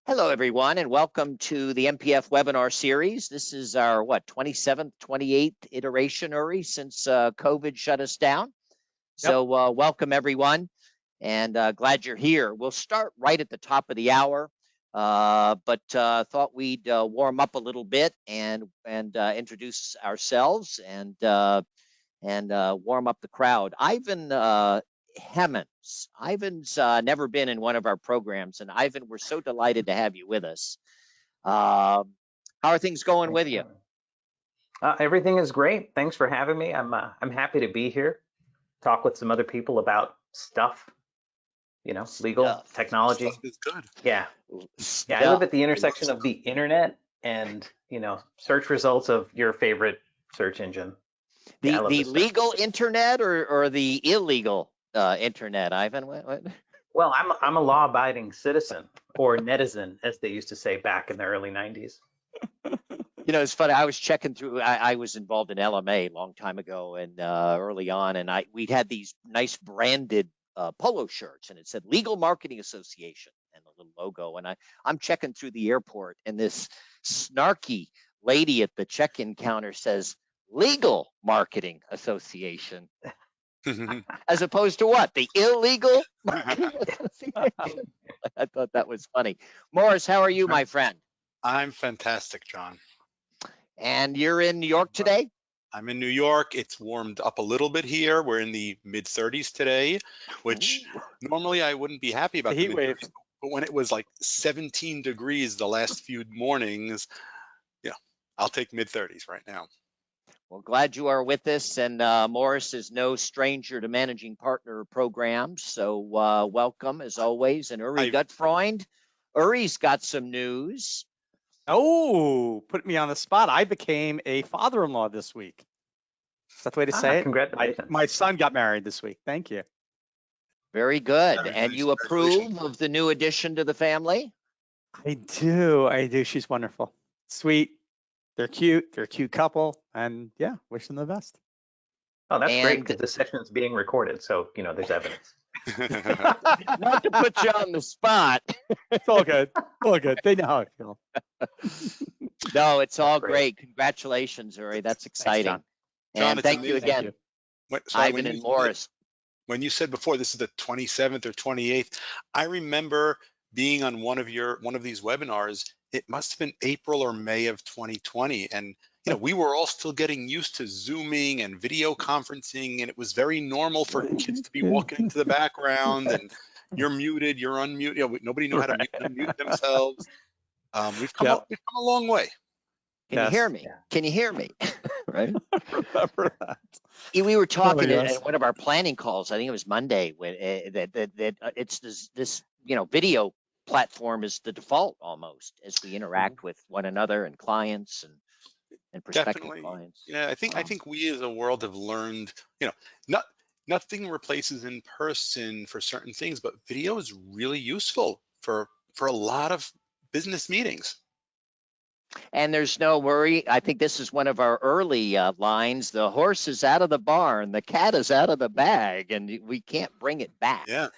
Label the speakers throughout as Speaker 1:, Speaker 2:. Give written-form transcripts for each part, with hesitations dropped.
Speaker 1: Hello, everyone, and welcome to the MPF webinar series. This is our, 27th, 28th iteration, Uri, since COVID shut us down. So welcome, everyone, and glad you're here. We'll start right at the top of the hour, but thought we'd warm up a little bit and introduce ourselves and warm up the crowd. Ivan Hemmans. Ivan's never been in one of our programs, and Ivan, we're so delighted to have you with us. How are things going with you?
Speaker 2: Everything is great. Thanks for having me. I'm happy to be here. Talk with some other people about stuff, legal technology.
Speaker 3: Stuff is good.
Speaker 2: Yeah. I live at the intersection of the internet and search results of your favorite search engine.
Speaker 1: The legal internet or the illegal internet, Ivan? What?
Speaker 2: Well, I'm a law-abiding citizen, or netizen, as they used to say back in the early 90s.
Speaker 1: It's funny. I was checking through. I was involved in LMA a long time ago and early on, and we'd had these nice branded polo shirts, and it said Legal Marketing Association and the little logo. And I'm checking through the airport, and this snarky lady at the check-in counter says Legal Marketing Association. As opposed to what? The illegal marketing association? I thought that was funny. Morris, how are you, my friend?
Speaker 3: I'm fantastic, John.
Speaker 1: And you're in New York today?
Speaker 3: I'm in New York. It's warmed up a little bit here. We're in the mid-30s today, which normally I wouldn't be happy about. The heat wave. But when it was like 17 degrees the last few mornings, I'll take mid-30s right now.
Speaker 1: Well, glad you are with us, and Morris is no stranger to managing partner programs, so welcome as always. And Uri Gutfreund, Uri's got some news.
Speaker 4: Oh, put me on the spot. I became a father-in-law this week. Is that the way to say it?
Speaker 2: Congratulations.
Speaker 4: My son got married this week. Thank you.
Speaker 1: Very good. And you approve of the new addition to the family?
Speaker 4: I do. She's wonderful. Sweet. They're cute. They're a cute couple, and wish them the best.
Speaker 2: Oh, that's great because the session is being recorded, so there's evidence.
Speaker 1: Not to put you on the spot.
Speaker 4: It's all good. All good. They know how I feel.
Speaker 1: No, it's all great. Congratulations, Uri. That's exciting.
Speaker 4: Thanks,
Speaker 1: John, and thank you again, Ivan and Morris.
Speaker 3: When you said before this is the 27th or 28th, I remember being on one of these webinars. It must have been April or May of 2020, and we were all still getting used to Zooming and video conferencing, and it was very normal for kids to be walking into the background, and you're muted, you're unmuted. Nobody knew how to mute themselves. We've come a long way.
Speaker 1: Can you hear me? Yeah. Can you hear me? Right?
Speaker 4: Remember that.
Speaker 1: We were talking at one of our planning calls. I think it was Monday. When that it's this video platform is the default almost as we interact with one another and clients and prospective clients.
Speaker 3: Yeah, I think we as a world have learned, nothing replaces in person for certain things, but video is really useful for a lot of business meetings.
Speaker 1: And there's no worry. I think this is one of our early lines. The horse is out of the barn, the cat is out of the bag, and we can't bring it back.
Speaker 3: Yeah.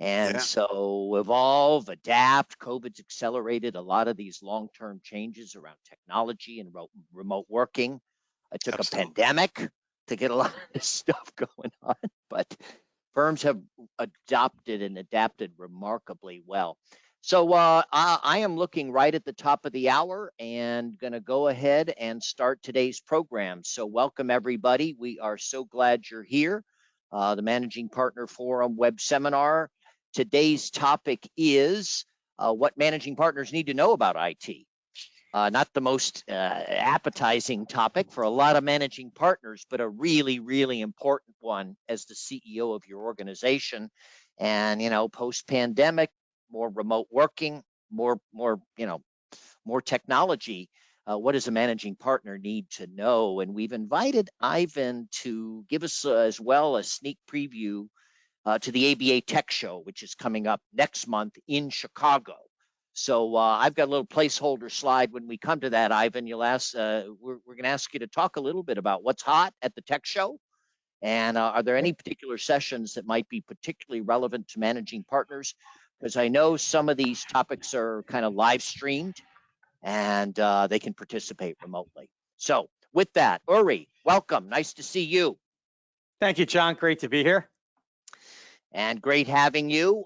Speaker 1: And so evolve, adapt. COVID's accelerated a lot of these long-term changes around technology and remote working. It took a pandemic to get a lot of this stuff going on, but firms have adopted and adapted remarkably well. So I am looking right at the top of the hour and going to go ahead and start today's program. So welcome, everybody. We are so glad you're here. The Managing Partner Forum web seminar. Today's topic is what managing partners need to know about IT. Not the most appetizing topic for a lot of managing partners, but a really, really important one as the CEO of your organization. And, post-pandemic, more remote working, more technology. What does a managing partner need to know? And we've invited Ivan to give us as well a sneak preview to the ABA TechShow, which is coming up next month in Chicago. So I've got a little placeholder slide when we come to that, Ivan. You'll ask, we're going to ask you to talk a little bit about what's hot at the Tech Show, and are there any particular sessions that might be particularly relevant to managing partners? because I know some of these topics are kind of live streamed and they can participate remotely. So with that, Uri, welcome. Nice to see you.
Speaker 4: Thank you, John. Great to be here.
Speaker 1: And great having you.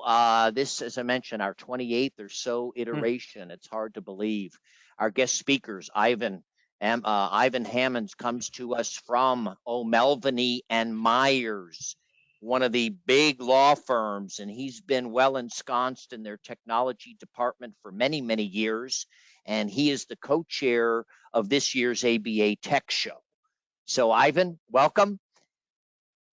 Speaker 1: This, as I mentioned, our 28th or so iteration. It's hard to believe. Our guest speakers, Ivan Hemmans, comes to us from O'Melveny and Myers, one of the big law firms, and he's been well ensconced in their technology department for many, many years. And he is the co-chair of this year's ABA TechShow. So, Ivan, welcome.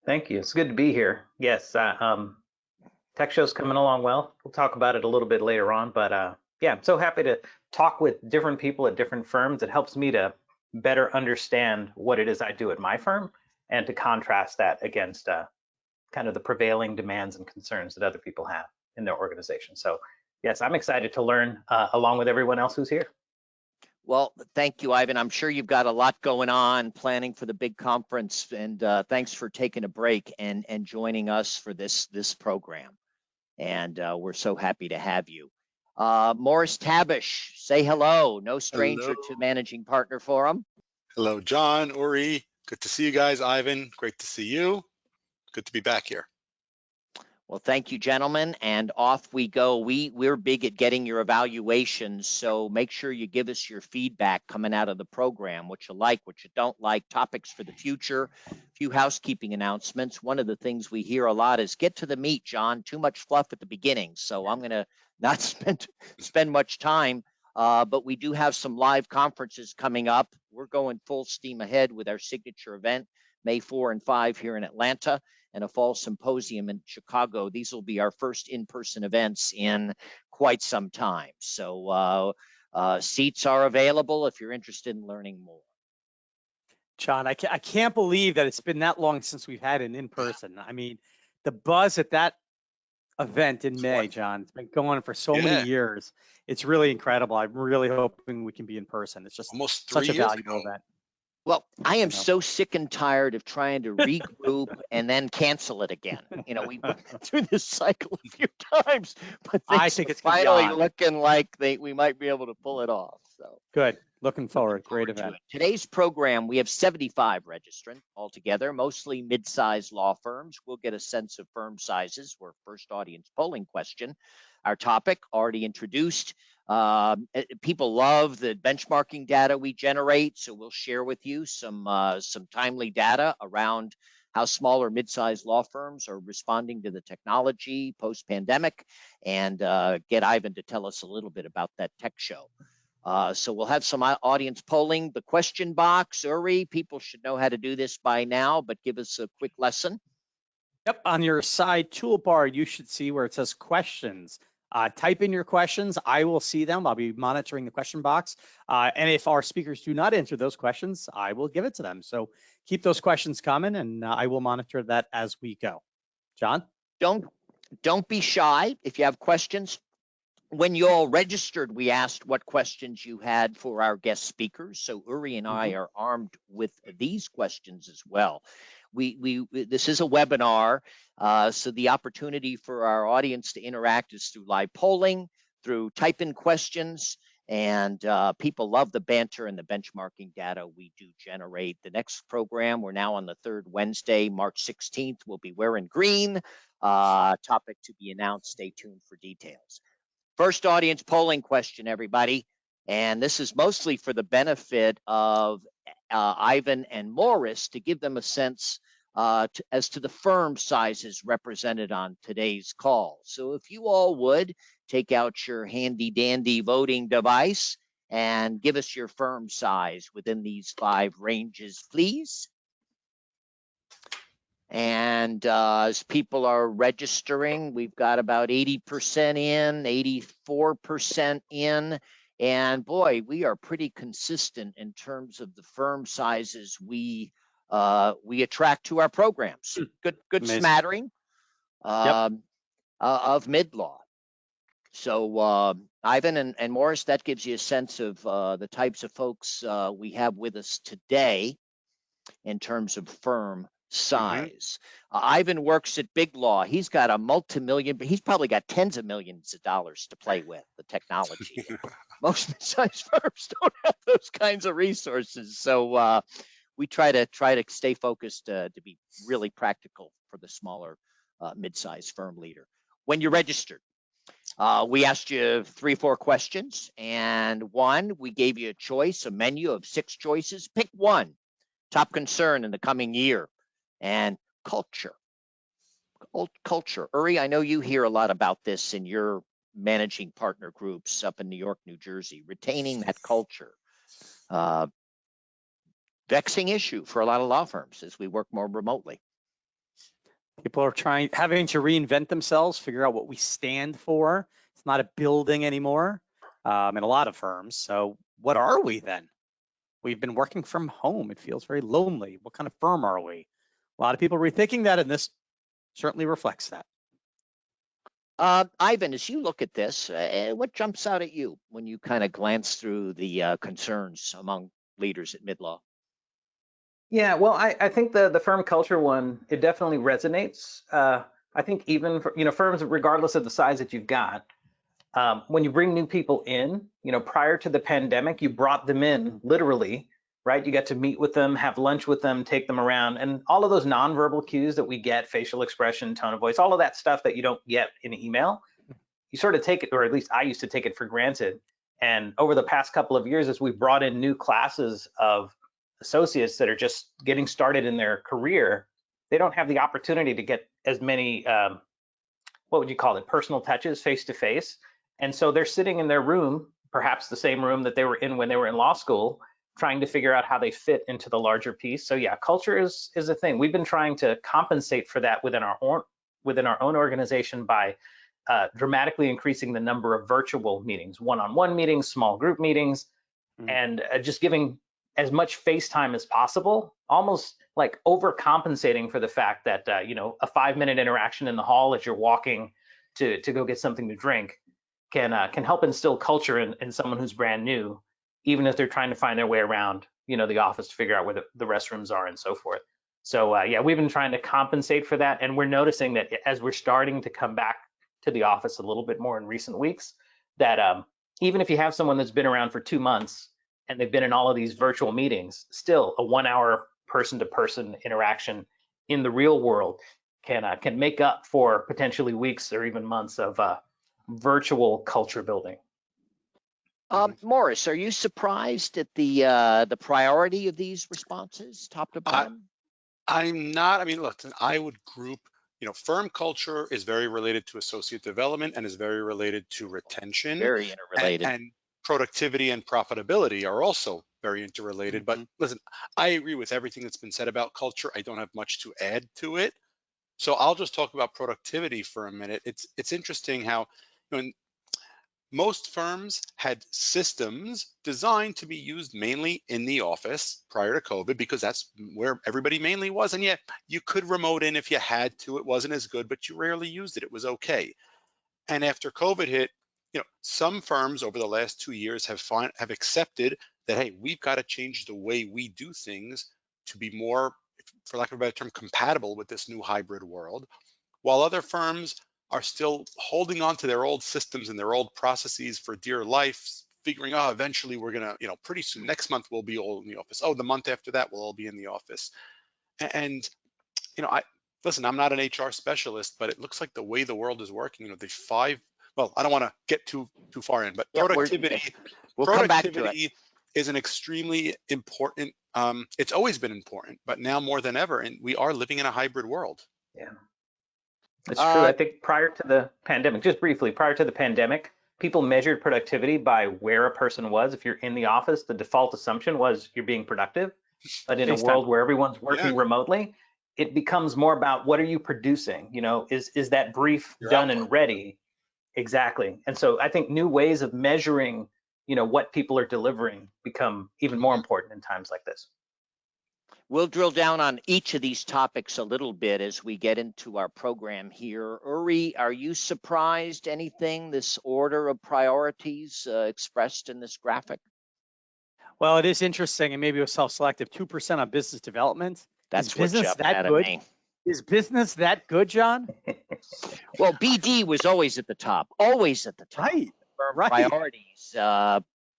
Speaker 2: Thank you. It's good to be here. Yes, Tech Show's coming along well. We'll talk about it a little bit later on, but yeah, I'm so happy to talk with different people at different firms. It helps me to better understand what it is I do at my firm and to contrast that against kind of the prevailing demands and concerns that other people have in their organization. So yes, I'm excited to learn along with everyone else who's here.
Speaker 1: Well, thank you, Ivan. I'm sure you've got a lot going on planning for the big conference, and thanks for taking a break and joining us for this program. And we're so happy to have you. Morris Tabush, say hello. No stranger to Managing Partner Forum.
Speaker 3: Hello, John, Uri. Good to see you guys. Ivan, great to see you. Good to be back here.
Speaker 1: Well, thank you, gentlemen, and off we go. We're big at getting your evaluations, so make sure you give us your feedback coming out of the program, what you like, what you don't like, topics for the future, a few housekeeping announcements. One of the things we hear a lot is get to the meat, John, too much fluff at the beginning, so I'm going to not spend much time, but we do have some live conferences coming up. We're going full steam ahead with our signature event, May 4 and 5 here in Atlanta, and a fall symposium in Chicago. These will be our first in-person events in quite some time. So seats are available if you're interested in learning more.
Speaker 4: John, I can't believe that it's been that long since we've had an in-person. I mean, the buzz at that event in May, John, it's been going for so many years. It's really incredible. I'm really hoping we can be in person. It's just
Speaker 3: almost
Speaker 4: such a valuable event.
Speaker 1: Well, I am so sick and tired of trying to regroup and then cancel it again. You know, we went through this cycle a few times, but
Speaker 4: I think it's
Speaker 1: finally looking like we might be able to pull it off. So
Speaker 4: good. Looking forward. Great event.
Speaker 1: Today's program, we have 75 registrants altogether, mostly mid-sized law firms. We'll get a sense of firm sizes. We're first audience polling question. Our topic, already introduced. People love the benchmarking data we generate, so we'll share with you some timely data around how small or mid-sized law firms are responding to the technology post-pandemic, and get Ivan to tell us a little bit about that tech show. So we'll have some audience polling. The question box, Uri, people should know how to do this by now, but give us a quick lesson.
Speaker 4: Yep, on your side toolbar, you should see where it says questions. Type in your questions. I will see them. I'll be monitoring the question box. And if our speakers do not answer those questions, I will give it to them. So keep those questions coming, and I will monitor that as we go. John?
Speaker 1: Don't be shy if you have questions. When you all registered, we asked what questions you had for our guest speakers. So Uri and I are armed with these questions as well. This is a webinar, so the opportunity for our audience to interact is through live polling, through type-in questions, and people love the banter and the benchmarking data we do generate. The next program, we're now on the third Wednesday, March 16th. We'll be wearing green. Topic to be announced. Stay tuned for details. First audience polling question, everybody. And this is mostly for the benefit of Ivan and Morris to give them a sense as to the firm sizes represented on today's call. So if you all would take out your handy dandy voting device and give us your firm size within these 5 ranges, please. And as people are registering, we've got about 80% in, 84% in. And boy, we are pretty consistent in terms of the firm sizes we attract to our programs. Good smattering of mid-law. So Ivan and Morris, that gives you a sense of the types of folks we have with us today in terms of firm size. Ivan works at Big Law. He's got a he's probably got tens of millions of dollars to play with, the technology. Most mid-sized firms don't have those kinds of resources. So we try to stay focused to be really practical for the smaller mid-sized firm leader. When you're registered, we asked you 3 or 4 questions, and we gave you a choice, a menu of 6 choices. Pick one. Top concern in the coming year. And culture. Uri, I know you hear a lot about this in your managing partner groups up in New York, New Jersey. Retaining that culture. Vexing issue for a lot of law firms as we work more remotely.
Speaker 4: People are having to reinvent themselves, figure out what we stand for. It's not a building anymore in a lot of firms. So what are we then? We've been working from home. It feels very lonely. What kind of firm are we? A lot of people rethinking that, and this certainly reflects that.
Speaker 1: Ivan, as you look at this, what jumps out at you when you kind of glance through the concerns among leaders at mid-law?
Speaker 2: Yeah, well, I think the firm culture one, it definitely resonates. I think even for, firms, regardless of the size that you've got, when you bring new people in, prior to the pandemic, you brought them in literally, right? You got to meet with them, have lunch with them, take them around, and all of those nonverbal cues that we get, facial expression, tone of voice, all of that stuff that you don't get in email, you sort of take it, or at least I used to take it for granted. And over the past couple of years, as we brought in new classes of associates that are just getting started in their career, they don't have the opportunity to get as many, what would you call it, personal touches face to face. And so they're sitting in their room, perhaps the same room that they were in when they were in law school, trying to figure out how they fit into the larger piece. So yeah, culture is a thing. We've been trying to compensate for that within our own organization by dramatically increasing the number of virtual meetings, one-on-one meetings, small group meetings, and just giving as much face time as possible, almost like overcompensating for the fact that a 5-minute interaction in the hall as you're walking to go get something to drink can help instill culture in someone who's brand new, even if they're trying to find their way around the office to figure out where the restrooms are and so forth. So yeah, we've been trying to compensate for that, and we're noticing that as we're starting to come back to the office a little bit more in recent weeks, that even if you have someone that's been around for 2 months and they've been in all of these virtual meetings, still a 1-hour person-to-person interaction in the real world can make up for potentially weeks or even months of virtual culture building.
Speaker 1: Morris, are you surprised at the priority of these responses, top to bottom?
Speaker 3: I'm not. I mean, look, I would group, firm culture is very related to associate development and is very related to retention.
Speaker 1: Very interrelated.
Speaker 3: And productivity and profitability are also very interrelated. But listen, I agree with everything that's been said about culture. I don't have much to add to it. So I'll just talk about productivity for a minute. It's interesting how most firms had systems designed to be used mainly in the office prior to COVID, because that's where everybody mainly was. And yet you could remote in if you had to. It wasn't as good, but you rarely used it. It was okay. And after COVID hit, some firms over the last 2 years have accepted that, hey, we've got to change the way we do things to be more, for lack of a better term, compatible with this new hybrid world, while other firms are still holding on to their old systems and their old processes for dear life, figuring, eventually we're gonna, pretty soon, next month we'll be all in the office. Oh, the month after that we'll all be in the office. And, listen, I'm not an HR specialist, but it looks like the way the world is working, well, I don't want to get too far in, but productivity
Speaker 1: come back to it.
Speaker 3: Is an extremely important, it's always been important, but now more than ever, and we are living in a hybrid world.
Speaker 2: Yeah. It's true. I think prior to the pandemic, just briefly, prior to the pandemic, people measured productivity by where a person was. If you're in the office, the default assumption was you're being productive. But in a world where everyone's working remotely, it becomes more about what are you producing? Is that brief done and ready? Exactly. And so I think new ways of measuring, what people are delivering become even more important in times like this.
Speaker 1: We'll drill down on each of these topics a little bit as we get into our program here. Uri, are you surprised anything, this order of priorities expressed in this graphic?
Speaker 4: Well, it is interesting, and maybe it was self-selective. 2% on business development
Speaker 1: That's what
Speaker 4: business
Speaker 1: jumped
Speaker 4: that
Speaker 1: out of
Speaker 4: good?
Speaker 1: me.
Speaker 4: Is business that good, John?
Speaker 1: Well, BD was always at the top, always at the top.
Speaker 4: Right,
Speaker 1: Firm
Speaker 4: right.
Speaker 1: priorities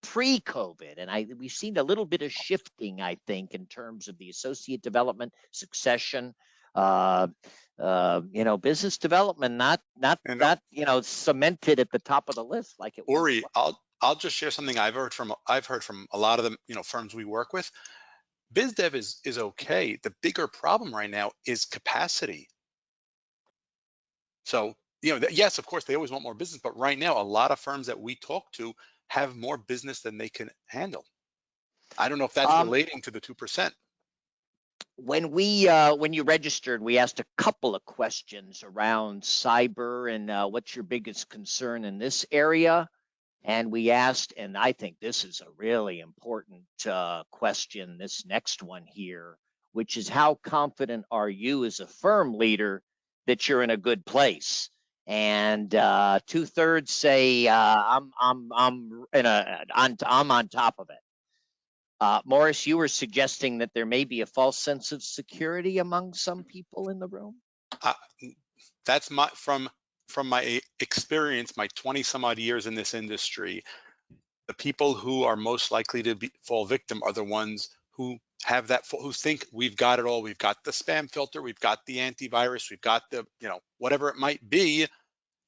Speaker 1: pre-COVID, and we've seen a little bit of shifting, I think, in terms of the associate development, succession, business development, not
Speaker 3: And
Speaker 1: cemented at the top of the list like it
Speaker 3: Ori,
Speaker 1: was.
Speaker 3: I'll just share something I've heard from a lot of the firms we work with. Biz dev is okay. The bigger problem right now is capacity. So, yes, of course, they always want more business, but right now, a lot of firms that we talk to have more business than they can handle. I don't know if that's relating to the 2%.
Speaker 1: When you registered, we asked a couple of questions around cyber and what's your biggest concern in this area. And we asked, and I think this is a really important question, this next one here, which is how confident are you as a firm leader that you're in a good place? And 2/3 say I'm on top of it. Morris, you were suggesting that there may be a false sense of security among some people in the room.
Speaker 3: That's from my experience, my 20 some odd years in this industry. The people who are most likely to fall victim are the ones who have who think we've got it all. We've got the spam filter, we've got the antivirus, we've got the whatever it might be.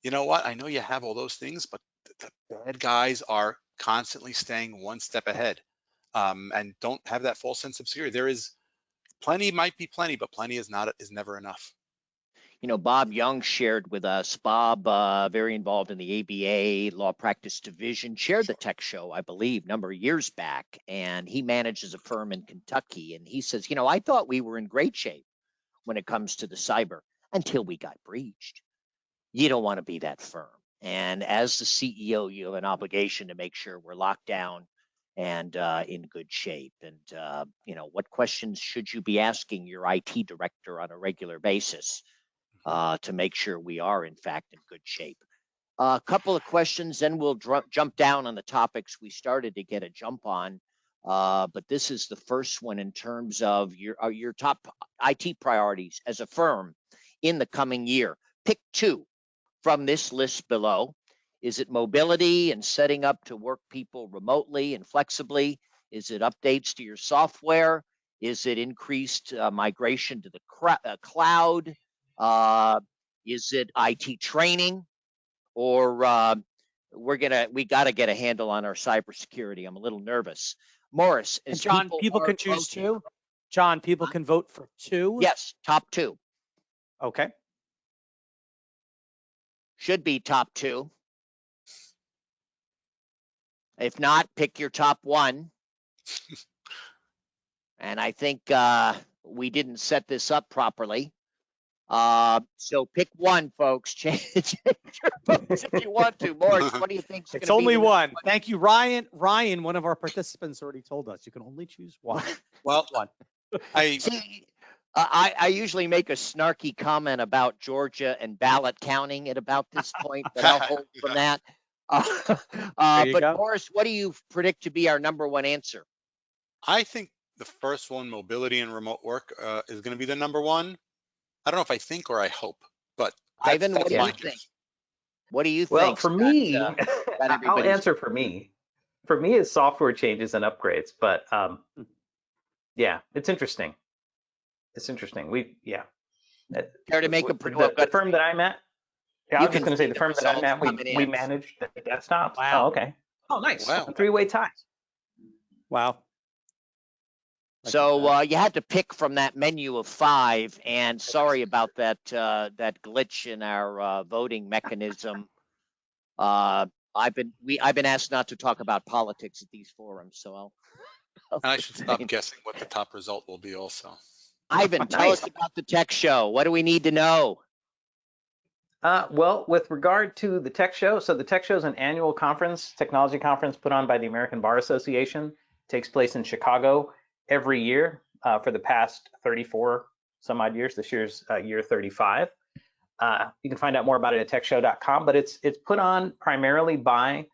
Speaker 3: You know what? I know you have all those things, but the bad guys are constantly staying one step ahead, and don't have that false sense of security. There is plenty, might be plenty, but plenty is never enough.
Speaker 1: Bob Young shared with us. Bob, very involved in the ABA Law Practice Division, chaired the Tech Show, I believe, a number of years back, and he manages a firm in Kentucky. And he says, I thought we were in great shape when it comes to the cyber until we got breached. You don't want to be that firm. And as the CEO, you have an obligation to make sure we're locked down and in good shape. And, what questions should you be asking your IT director on a regular basis to make sure we are, in fact, in good shape? A couple of questions, then we'll jump down on the topics we started to get a jump on. But this is the first one in terms of your top IT priorities as a firm in the coming year. Pick two from this list below. Is it mobility and setting up to work people remotely and flexibly? Is it updates to your software? Is it increased migration to the cloud? Is it IT training? Or we got to get a handle on our cybersecurity. I'm a little nervous. Morris,
Speaker 4: And John, people can choose two. John, people can vote for two.
Speaker 1: Yes, top two.
Speaker 4: Okay.
Speaker 1: Should be top two. If not, pick your top one. And I think we didn't set this up properly. So pick one, folks. Change your votes if you want to. Morris, what do you think?
Speaker 4: It's only one. Thank you, Ryan. Ryan, one of our participants, already told us you can only choose one.
Speaker 3: Well,
Speaker 4: one.
Speaker 1: I usually make a snarky comment about Georgia and ballot counting at about this point, but I'll hold from that. But Morris, what do you predict to be our number one answer?
Speaker 3: I think the first one, mobility and remote work, is going to be the number one. I don't know if I think or I hope, but
Speaker 1: Ivan, what do you think? What do you think?
Speaker 2: Well, for me, I'll answer for me. For me, it's software changes and upgrades. But yeah, it's interesting. It's interesting.
Speaker 1: Care to make a prediction?
Speaker 2: The firm that I'm at. Yeah, I was just going to say the firm that I'm at, we manage the desktops.
Speaker 1: Wow.
Speaker 2: Oh, okay. Oh, nice.
Speaker 3: Wow.
Speaker 2: Three-way ties.
Speaker 4: Wow.
Speaker 1: So you had to pick from that menu of 5, and sorry about that that glitch in our voting mechanism. I've been asked not to talk about politics at these forums, so I'll
Speaker 3: and I should stop guessing what the top result will be also.
Speaker 1: Ivan, tell us about the Tech Show. What do we need to know?
Speaker 2: Well, with regard to the Tech Show, so the Tech Show is an annual conference, technology conference put on by the American Bar Association. It takes place in Chicago every year for the past 34 some odd years. This year's year 35. You can find out more about it at techshow.com, but it's put on primarily by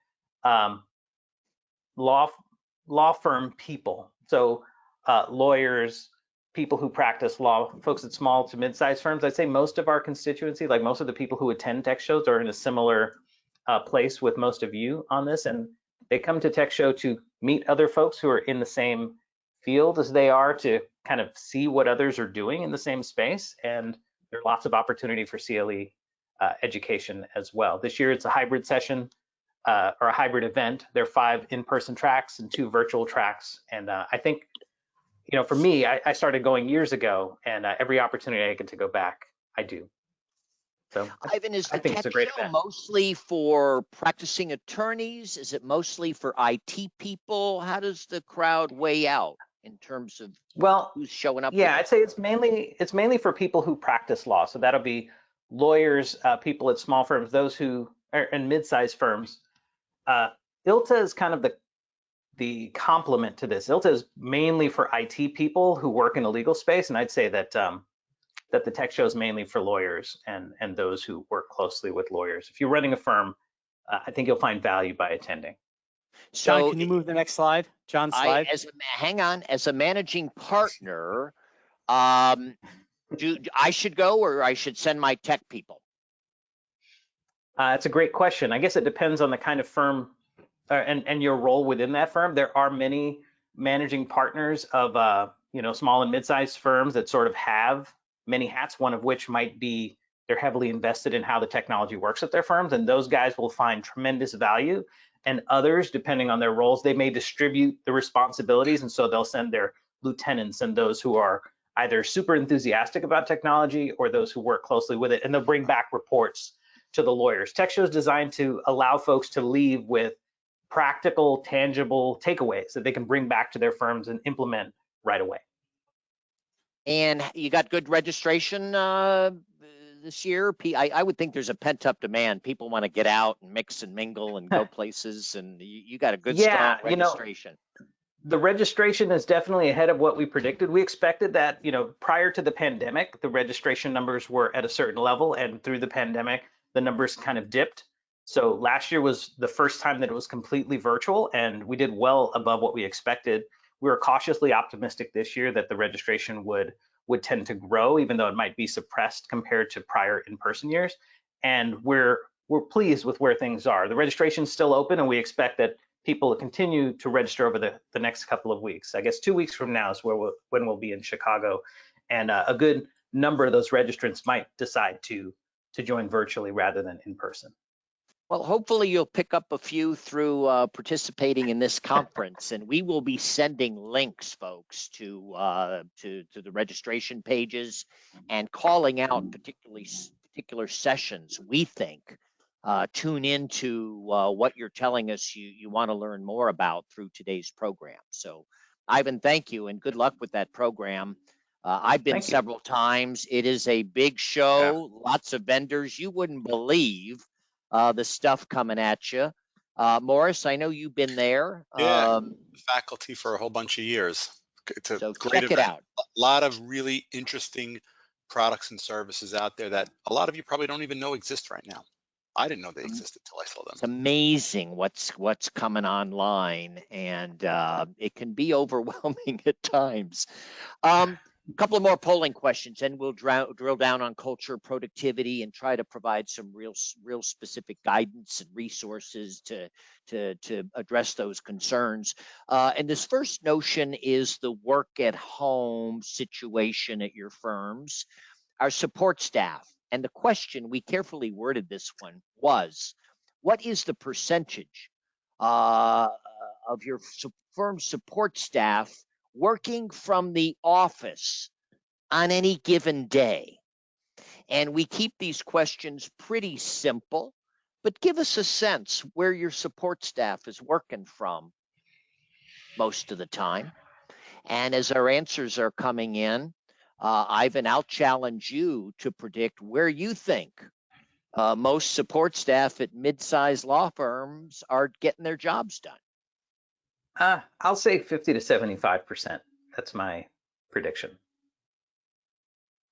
Speaker 2: law firm people. So lawyers, people who practice law, folks at small to mid-sized firms. I'd say most of our constituency, like most of the people who attend tech shows, are in a similar place with most of you on this, and they come to tech show to meet other folks who are in the same field as they are, to kind of see what others are doing in the same space. And there's lots of opportunity for CLE education as well. This year it's a hybrid session or a hybrid event. There are 5 in-person tracks and 2 virtual tracks. And I think, you know, for me, I started going years ago, and every opportunity I get to go back, I do. So
Speaker 1: Ivan, is the
Speaker 2: I think
Speaker 1: tech
Speaker 2: it's a great
Speaker 1: show
Speaker 2: event.
Speaker 1: mostly for practicing attorneys? Is it mostly for IT people? How does the crowd weigh out in terms of
Speaker 2: Well,
Speaker 1: who's showing up?
Speaker 2: yeah, I'd say it's mainly for people who practice law. So that'll be lawyers, people at small firms, those who are in mid-sized firms. ILTA is kind of the complement to this. ILTA is mainly for IT people who work in a legal space, and I'd say that that the tech show is mainly for lawyers and those who work closely with lawyers. If you're running a firm, I think you'll find value by attending.
Speaker 4: John,
Speaker 1: So
Speaker 4: can you move the next slide? John's slide.
Speaker 1: hang on, as a managing partner, do I should go, or I should send my tech people?
Speaker 2: It's a great question. I guess it depends on the kind of firm and your role within that firm. There are many managing partners of you know, small and mid-sized firms that sort of have many hats, one of which might be they're heavily invested in how the technology works at their firms, and those guys will find tremendous value. And others, depending on their roles, they may distribute the responsibilities, and so they'll send their lieutenants and those who are either super enthusiastic about technology or those who work closely with it, and they'll bring back reports to the lawyers. Tech show is designed to allow folks to leave with practical, tangible takeaways that they can bring back to their firms and implement right away.
Speaker 1: And you got good registration this year? I would think there's a pent-up demand. People want to get out and mix and mingle and go places, and you got a good, strong registration.
Speaker 2: You know, the registration is definitely ahead of what we predicted. We expected that, you know, prior to the pandemic, the registration numbers were at a certain level, and through the pandemic, the numbers kind of dipped. So last year was the first time that it was completely virtual, and we did well above what we expected. We were cautiously optimistic this year that the registration would tend to grow, even though it might be suppressed compared to prior in-person years. And we're pleased with where things are. The registration is still open, and we expect that people will continue to register over the next couple of weeks. I guess 2 weeks from now is when we'll be in Chicago, and a good number of those registrants might decide to join virtually rather than in person.
Speaker 1: Well, hopefully you'll pick up a few through participating in this conference, and we will be sending links, folks, to the registration pages and calling out particular sessions we think tune into what you're telling us you want to learn more about through today's program. So, Ivan, thank you, and good luck with that program. I've been several times. It is a big show, lots of vendors. You wouldn't believe the stuff coming at you. Morris, I know you've been there.
Speaker 3: Yeah, faculty for a whole bunch of years. It's a great
Speaker 1: check
Speaker 3: event.
Speaker 1: it out.
Speaker 3: A lot of really interesting products and services out there that a lot of you probably don't even know exist right now. I didn't know they existed till I saw them.
Speaker 1: It's amazing what's coming online, and it can be overwhelming at times. A couple of more polling questions, and we'll drill down on culture, productivity, and try to provide some real specific guidance and resources to address those concerns. And this first notion is the work at home situation at your firms, our support staff. And the question, we carefully worded this one, was, what is the percentage of your firm support staff working from the office on any given day? And we keep these questions pretty simple, but give us a sense where your support staff is working from most of the time. And as our answers are coming in, Ivan, I'll challenge you to predict where you think most support staff at mid-sized law firms are getting their jobs done.
Speaker 2: I'll say 50 to 75%. That's my prediction.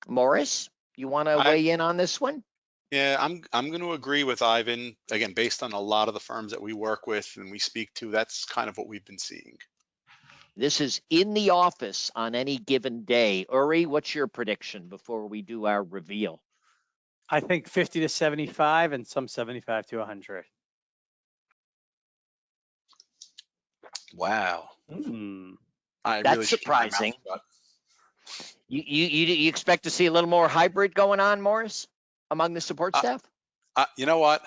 Speaker 1: Morris, you want to weigh in on this one?
Speaker 3: Yeah, I'm going to agree with Ivan. Again, based on a lot of the firms that we work with and we speak to, that's kind of what we've been seeing.
Speaker 1: This is in the office on any given day. Uri, what's your prediction before we do our reveal?
Speaker 4: I think 50 to 75 and some 75 to 100.
Speaker 3: Wow. I
Speaker 1: That's
Speaker 3: really should keep my mouth
Speaker 1: surprising.
Speaker 3: shut.
Speaker 1: You expect to see a little more hybrid going on, Morris, among the support staff?
Speaker 3: You know what?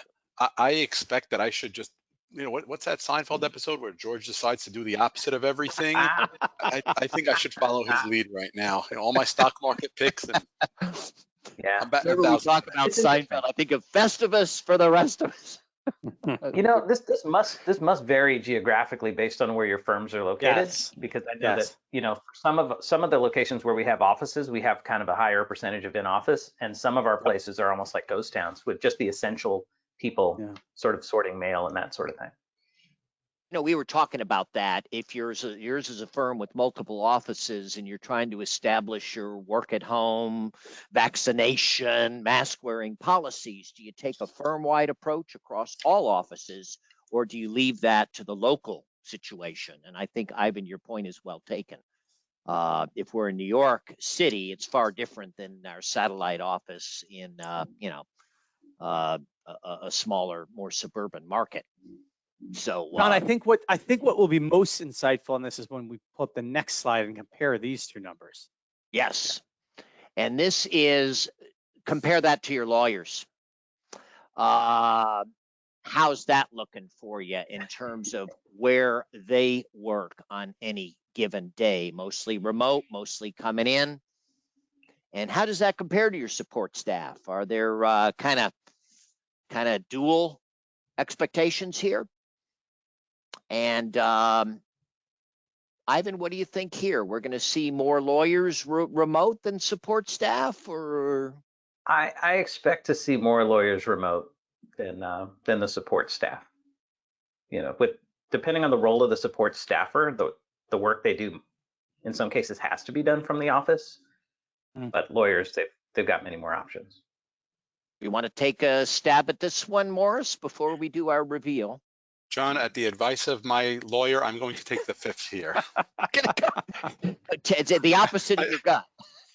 Speaker 3: I expect that I should just, what's that Seinfeld episode where George decides to do the opposite of everything? I think I should follow his lead right now. All my stock market picks, and
Speaker 2: Yeah.
Speaker 3: I'm batting
Speaker 1: Whenever we
Speaker 3: 1,000.
Speaker 1: talk about Seinfeld, I think of Festivus for the rest of us.
Speaker 2: This must vary geographically based on where your firms are located.
Speaker 4: Yes.
Speaker 2: Because I know that, for some of the locations where we have offices, we have kind of a higher percentage of in-office, and some of our places are almost like ghost towns with just the essential people sort of sorting mail and that sort of thing.
Speaker 1: We were talking about that. If yours is a firm with multiple offices and you're trying to establish your work at home, vaccination, mask wearing policies, do you take a firm-wide approach across all offices, or do you leave that to the local situation? And I think, Ivan, your point is well taken. If we're in New York City, it's far different than our satellite office in a smaller, more suburban market. So,
Speaker 4: John, I think what will be most insightful in this is when we pull up the next slide and compare these two numbers.
Speaker 1: yes, and this is, compare that to your lawyers. How's that looking for you in terms of where they work on any given day? Mostly remote, mostly coming in. And how does that compare to your support staff? Are there kind of dual expectations here? And Ivan, what do you think here? We're going to see more lawyers remote than support staff, or?
Speaker 2: I expect to see more lawyers remote than the support staff. Depending on the role of the support staffer, the work they do in some cases has to be done from the office. But lawyers, they've got many more options.
Speaker 1: You want to take a stab at this one, Morris, before we do our reveal?
Speaker 3: John, at the advice of my lawyer, I'm going to take the fifth here.
Speaker 1: The opposite of your gut.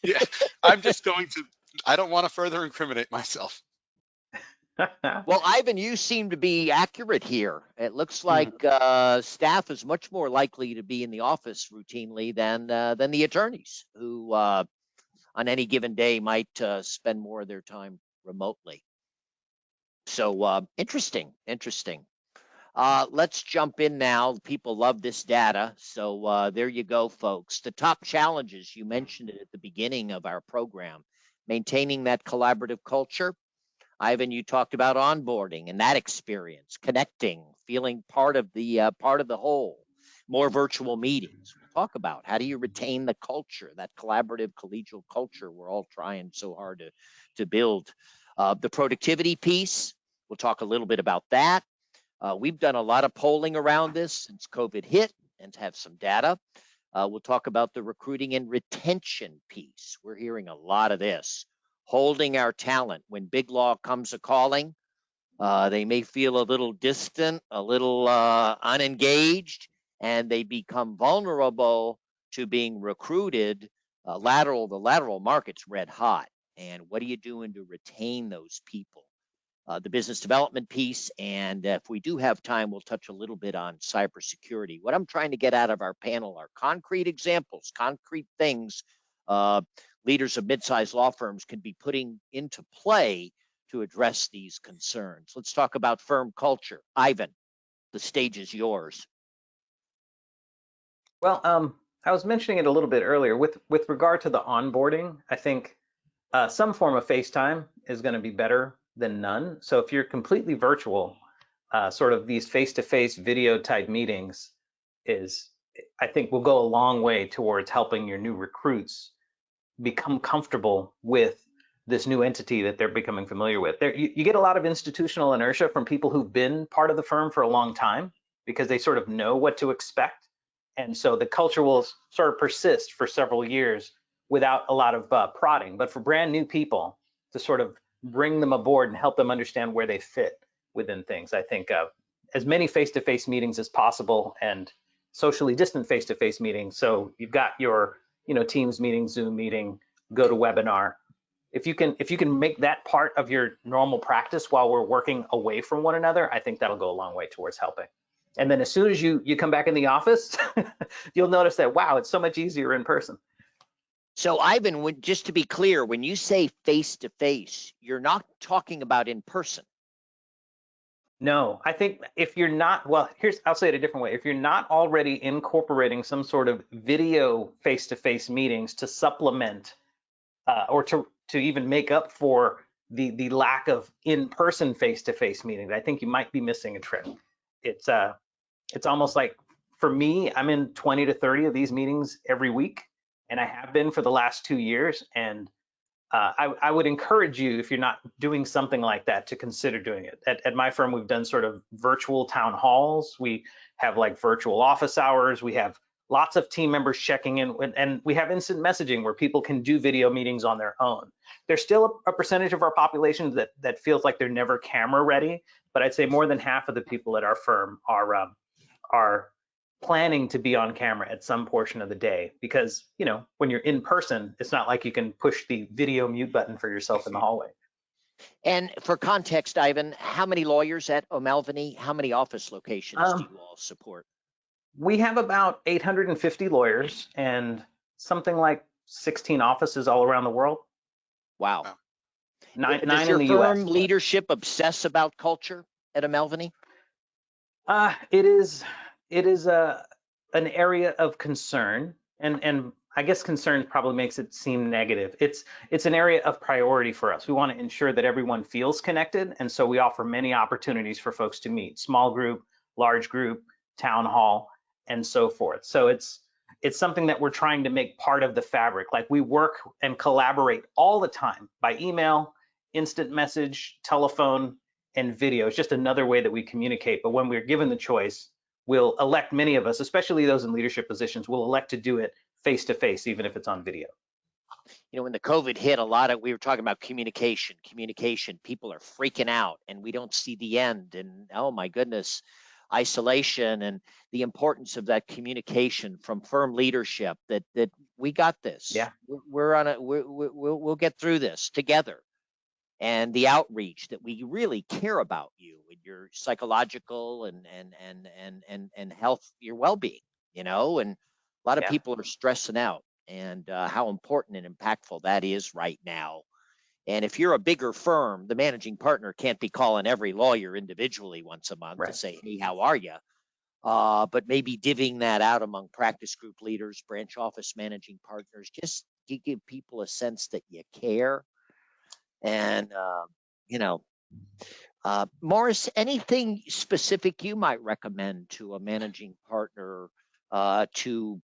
Speaker 3: Yeah, I'm just going to, I don't want to further incriminate myself.
Speaker 1: Well, Ivan, you seem to be accurate here. It looks like staff is much more likely to be in the office routinely than the attorneys, who on any given day might spend more of their time remotely. So interesting. Let's jump in now. People love this data. So there you go, folks. The top challenges, you mentioned it at the beginning of our program, maintaining that collaborative culture. Ivan, you talked about onboarding and that experience, connecting, feeling part of the whole. More virtual meetings. We'll talk about how do you retain the culture, that collaborative, collegial culture we're all trying so hard to build. The productivity piece, we'll talk a little bit about that. We've done a lot of polling around this since COVID hit and have some data. We'll talk about the recruiting and retention piece. We're hearing a lot of this. Holding our talent when big law comes a calling. They may feel a little distant, a little unengaged, and they become vulnerable to being recruited. The lateral market's red hot. And what are you doing to retain those people? The business development piece, and if we do have time, we'll touch a little bit on cybersecurity. What I'm trying to get out of our panel are concrete examples, concrete things leaders of mid-sized law firms can be putting into play to address these concerns. Let's talk about firm culture. Ivan, the stage is yours.
Speaker 2: Well, I was mentioning it a little bit earlier with regard to the onboarding. I think some form of FaceTime is going to be better than none. So if you're completely virtual, sort of these face-to-face video type meetings I think will go a long way towards helping your new recruits become comfortable with this new entity that they're becoming familiar with. You get a lot of institutional inertia from people who've been part of the firm for a long time because they sort of know what to expect. And so the culture will sort of persist for several years without a lot of prodding. But for brand new people, to sort of bring them aboard and help them understand where they fit within things, I think as many face-to-face meetings as possible and socially distant face-to-face meetings. So you've got your, Teams meeting, Zoom meeting, go to webinar. If you can make that part of your normal practice while we're working away from one another, I think that'll go a long way towards helping. And then as soon as you come back in the office, you'll notice that, wow, it's so much easier in person.
Speaker 1: So Ivan, just to be clear, when you say face-to-face, you're not talking about in person.
Speaker 2: No, I think if you're not, well, I'll say it a different way. If you're not already incorporating some sort of video face-to-face meetings to supplement or to even make up for the lack of in-person face-to-face meetings, I think you might be missing a trick. It's almost like, for me, I'm in 20 to 30 of these meetings every week, and I have been for the last 2 years. And I would encourage you, if you're not doing something like that, to consider doing it. At my firm, we've done sort of virtual town halls. We have like virtual office hours. We have lots of team members checking in, and we have instant messaging where people can do video meetings on their own. There's still a percentage of our population that feels like they're never camera ready, but I'd say more than half of the people at our firm are planning to be on camera at some portion of the day, because when you're in person, it's not like you can push the video mute button for yourself in the hallway.
Speaker 1: And for context, Ivan, how many lawyers at O'Melveny? How many office locations do you all support?
Speaker 2: We have about 850 lawyers and something like 16 offices all around the world.
Speaker 1: Wow.
Speaker 2: Nine
Speaker 1: Does your
Speaker 2: in the
Speaker 1: firm
Speaker 2: US.
Speaker 1: leadership obsess about culture at O'Melveny?
Speaker 2: It is an area of concern, and I guess concern probably makes it seem negative. It's an area of priority for us. We want to ensure that everyone feels connected, and so we offer many opportunities for folks to meet: small group, large group, town hall, and so forth. So it's something that we're trying to make part of the fabric. Like, we work and collaborate all the time by email, instant message, telephone, and video. It's just another way that we communicate. But when we're given the choice, we'll elect, many of us, especially those in leadership positions, will elect to do it face to face, even if it's on video.
Speaker 1: When the COVID hit, we were talking about communication. People are freaking out and we don't see the end. And oh my goodness, isolation, and the importance of that communication from firm leadership, that we got this.
Speaker 2: Yeah.
Speaker 1: We'll get through this together. And the outreach that we really care about you and your psychological and health, your well-being, and a lot of people are stressing out, and how important and impactful that is right now. And if you're a bigger firm, the managing partner can't be calling every lawyer individually once a month to say, hey, how are you? But maybe divvying that out among practice group leaders, branch office managing partners, just to give people a sense that you care. And, Morris, anything specific you might recommend to a managing partner to,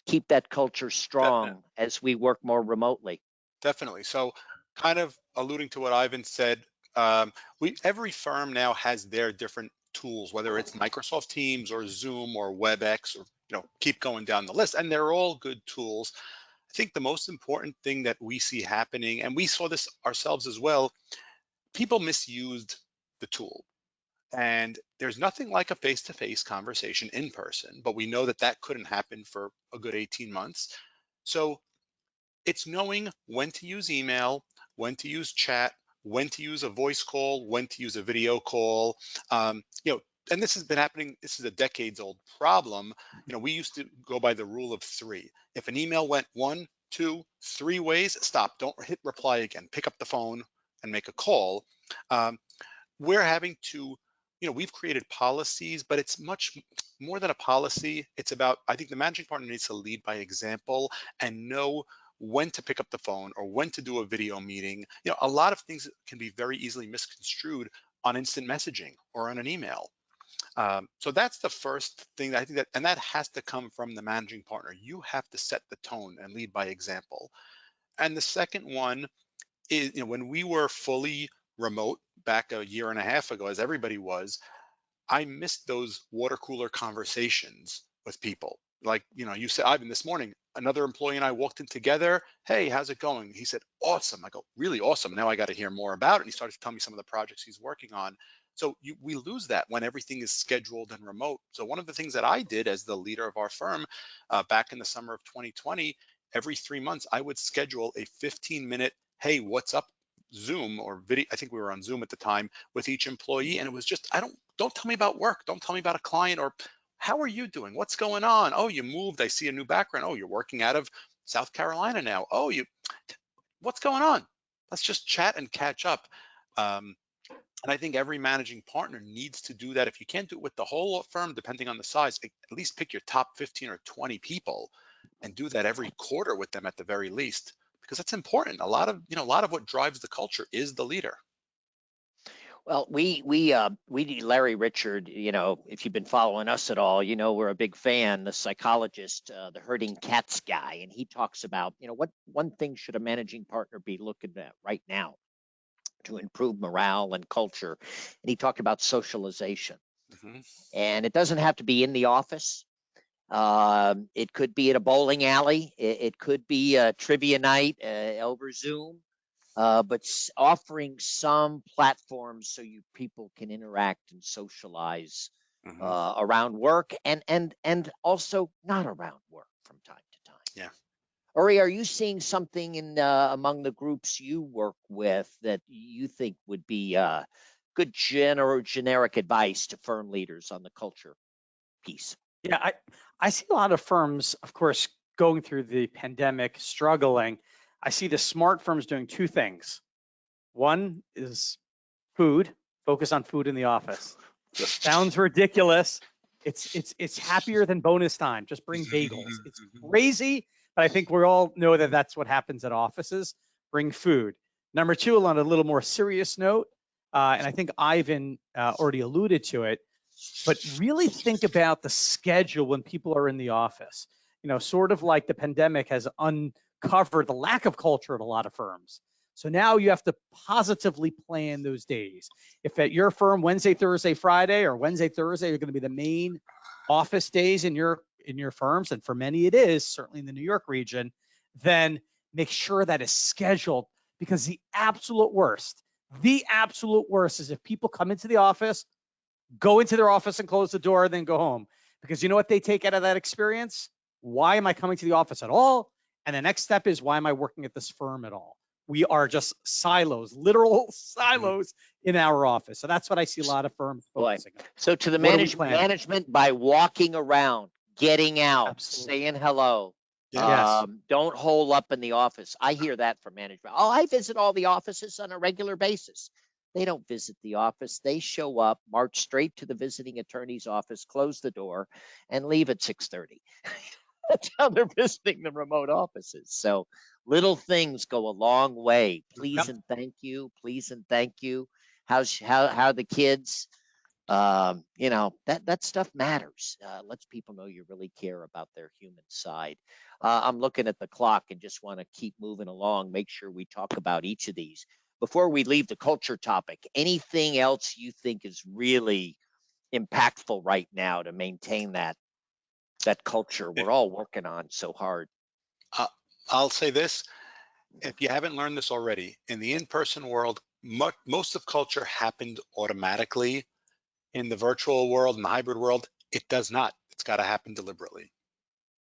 Speaker 1: keep that culture strong as we work more remotely?
Speaker 3: Definitely. So, kind of alluding to what Ivan said, every firm now has their different tools, whether it's Microsoft Teams or Zoom or WebEx, or keep going down the list, and they're all good tools. I think the most important thing that we see happening, and we saw this ourselves as well, people misused the tool. And there's nothing like a face-to-face conversation in person, but we know that couldn't happen for a good 18 months. So it's knowing when to use email, when to use chat, when to use a voice call, when to use a video call. And this has been happening. This is a decades-old problem. We used to go by the rule of 3. If an email went 1, 2, 3 ways, stop. Don't hit reply again. Pick up the phone and make a call. We're having to, we've created policies, but it's much more than a policy. It's about, I think the managing partner needs to lead by example and know when to pick up the phone or when to do a video meeting. A lot of things can be very easily misconstrued on instant messaging or on an email. So that's the first thing that I think and that has to come from the managing partner. You have to set the tone and lead by example. And the second one is, when we were fully remote back a year and a half ago, as everybody was, I missed those water cooler conversations with people. like, you said, Ivan, this morning, another employee and I walked in together. Hey, how's it going? He said, awesome. I go, really awesome. Now I got to hear more about it. And he started to tell me some of the projects he's working on. So we lose that when everything is scheduled and remote. So one of the things that I did as the leader of our firm back in the summer of 2020, every 3 months, I would schedule a 15-minute, hey, what's up, Zoom or video. I think we were on Zoom at the time with each employee. And it was just, don't tell me about work. Don't tell me about a client, or how are you doing? What's going on? Oh, you moved. I see a new background. Oh, you're working out of South Carolina now. Oh, what's going on? Let's just chat and catch up. And I think every managing partner needs to do that. If you can't do it with the whole firm, depending on the size, at least pick your top 15 or 20 people and do that every quarter with them at the very least, because that's important. A lot of what drives the culture is the leader.
Speaker 1: Well, Larry Richard, if you've been following us at all, we're a big fan, the psychologist, the herding cats guy, and he talks about, what one thing should a managing partner be looking at right now to improve morale and culture. And he talked about socialization.
Speaker 3: Mm-hmm.
Speaker 1: And it doesn't have to be in the office. It could be at a bowling alley. It could be a trivia night over Zoom. But offering some platforms so people can interact and socialize around work and also not around work from time to time.
Speaker 3: Yeah.
Speaker 1: Uri, are you seeing something in among the groups you work with that you think would be good generic advice to firm leaders on the culture piece?
Speaker 4: Yeah, I see a lot of firms, of course, going through the pandemic, struggling. I see the smart firms doing two things. One is food, focus on food in the office. Sounds ridiculous. It's happier than bonus time. Just bring bagels. It's crazy, but I think we all know that that's what happens at offices. Bring food. Number two, on a little more serious note, and I think Ivan already alluded to it, but really think about the schedule when people are in the office. Sort of like the pandemic has uncovered the lack of culture at a lot of firms. So now you have to positively plan those days. If at your firm, Wednesday, Thursday, Friday, or Wednesday, Thursday are going to be the main office days in your firms, and for many it is, certainly in the New York region, then make sure that is scheduled, because the absolute worst is if people come into the office, go into their office and close the door, and then go home. Because you know what they take out of that experience? Why am I coming to the office at all? And the next step is, why am I working at this firm at all? We are just silos, literal silos in our office. So that's what I see a lot of firms focusing on.
Speaker 1: So to the management, by walking around, getting out,
Speaker 4: Absolutely.
Speaker 1: saying hello.
Speaker 4: Yes.
Speaker 1: Don't hole up in the office. I hear that from management. Oh, I visit all the offices on a regular basis. They don't visit the office. They show up, march straight to the visiting attorney's office, close the door, and leave at 6:30. That's how they're visiting the remote offices. So little things go a long way. Please and thank you. Please and thank you. How the kids? That stuff matters. Lets people know you really care about their human side. I'm looking at the clock and just want to keep moving along. Make sure we talk about each of these before we leave the culture topic. Anything else you think is really impactful right now to maintain that culture we're all working on so hard?
Speaker 3: I'll say this. If you haven't learned this already, in the in-person world, most of culture happened automatically. In the virtual world, in the hybrid world, it does not. It's got to happen deliberately.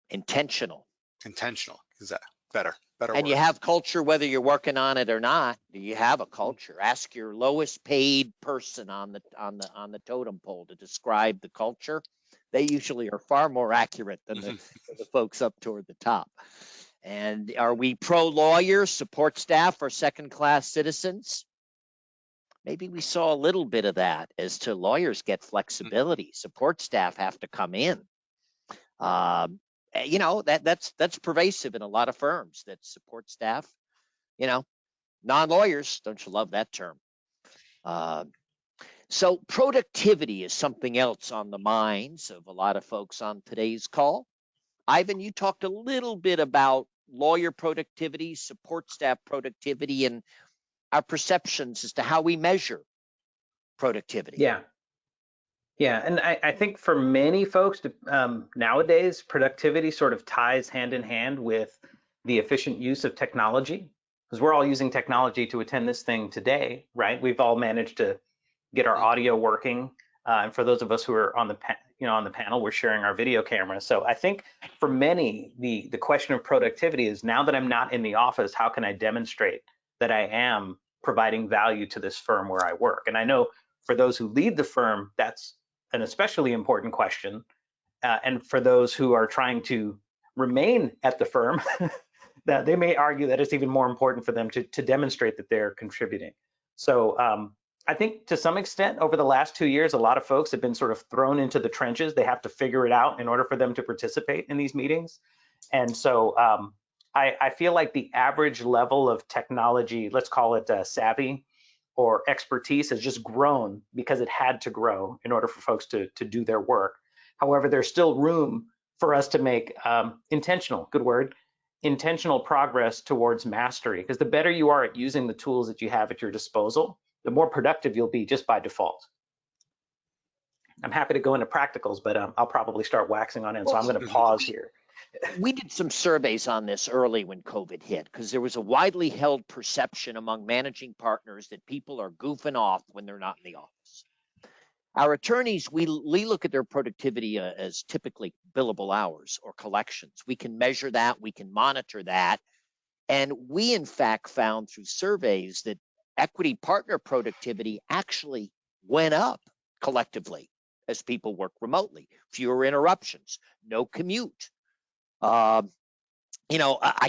Speaker 1: Intentional.
Speaker 3: Is that better
Speaker 1: and
Speaker 3: word.
Speaker 1: You have culture whether you're working on it or not. Do you have a culture? Ask your lowest paid person on the totem pole to describe the culture. They usually are far more accurate than the folks up toward the top. And are we pro lawyers, support staff, or second class citizens? Maybe we saw a little bit of that as to lawyers get flexibility. Support staff have to come in. That's pervasive in a lot of firms, that support staff, non-lawyers, don't you love that term? So productivity is something else on the minds of a lot of folks on today's call. Ivan, you talked a little bit about lawyer productivity, support staff productivity, and our perceptions as to how we measure productivity.
Speaker 2: Yeah. Yeah, and I think for many folks nowadays, productivity sort of ties hand in hand with the efficient use of technology, because we're all using technology to attend this thing today, right? We've all managed to get our audio working, and for those of us who are on the on the panel, we're sharing our video camera. So I think for many, the question of productivity is, now that I'm not in the office, how can I demonstrate that I am providing value to this firm where I work? And I know for those who lead the firm, that's an especially important question. And for those who are trying to remain at the firm, that they may argue that it's even more important for them to demonstrate that they're contributing. So I think to some extent over the last 2 years, a lot of folks have been sort of thrown into the trenches. They have to figure it out in order for them to participate in these meetings. And so I feel like the average level of technology, let's call it savvy or expertise, has just grown because it had to grow in order for folks to do their work. However, there's still room for us to make intentional progress towards mastery, because the better you are at using the tools that you have at your disposal, the more productive you'll be just by default. I'm happy to go into practicals, but I'll probably start waxing on in, so I'm going to pause here.
Speaker 1: We did some surveys on this early when COVID hit, because there was a widely held perception among managing partners that people are goofing off when they're not in the office. Our attorneys, we look at their productivity as typically billable hours or collections. We can measure that, we can monitor that. And we, in fact, found through surveys that equity partner productivity actually went up collectively as people work remotely. Fewer interruptions, no commute. I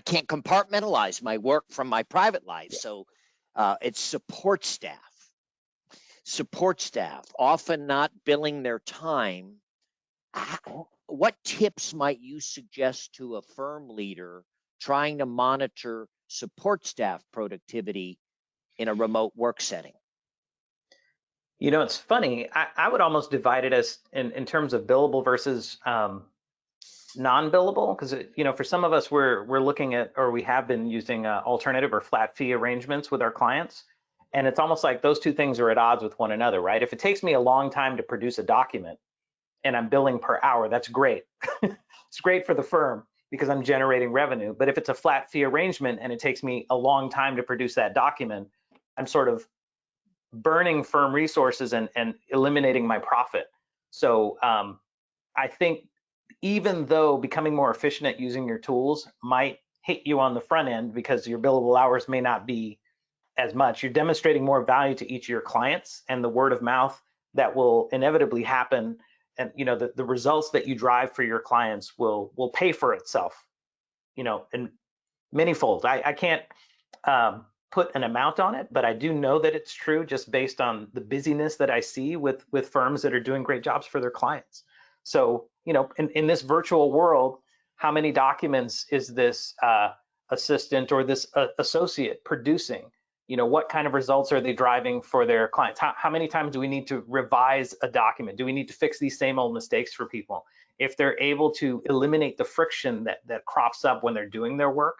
Speaker 1: can't compartmentalize my work from my private life. So it's support staff, often not billing their time. What tips might you suggest to a firm leader trying to monitor support staff productivity in a remote work setting?
Speaker 2: It's funny. I would almost divide it as in terms of billable versus non-billable, because for some of us, we're looking at, or we have been using alternative or flat fee arrangements with our clients, and it's almost like those two things are at odds with one another, right? If it takes me a long time to produce a document and I'm billing per hour, that's great. It's great for the firm because I'm generating revenue. But if it's a flat fee arrangement and it takes me a long time to produce that document, I'm sort of burning firm resources and eliminating my profit. So I think even though becoming more efficient at using your tools might hit you on the front end because your billable hours may not be as much, you're demonstrating more value to each of your clients, and the word of mouth that will inevitably happen, and the results that you drive for your clients will pay for itself, in manyfold. I can't put an amount on it, but I do know that it's true just based on the busyness that I see with firms that are doing great jobs for their clients. So, in this virtual world, how many documents is this assistant or this associate producing? What kind of results are they driving for their clients? How many times do we need to revise a document? Do we need to fix these same old mistakes for people? If they're able to eliminate the friction that crops up when they're doing their work,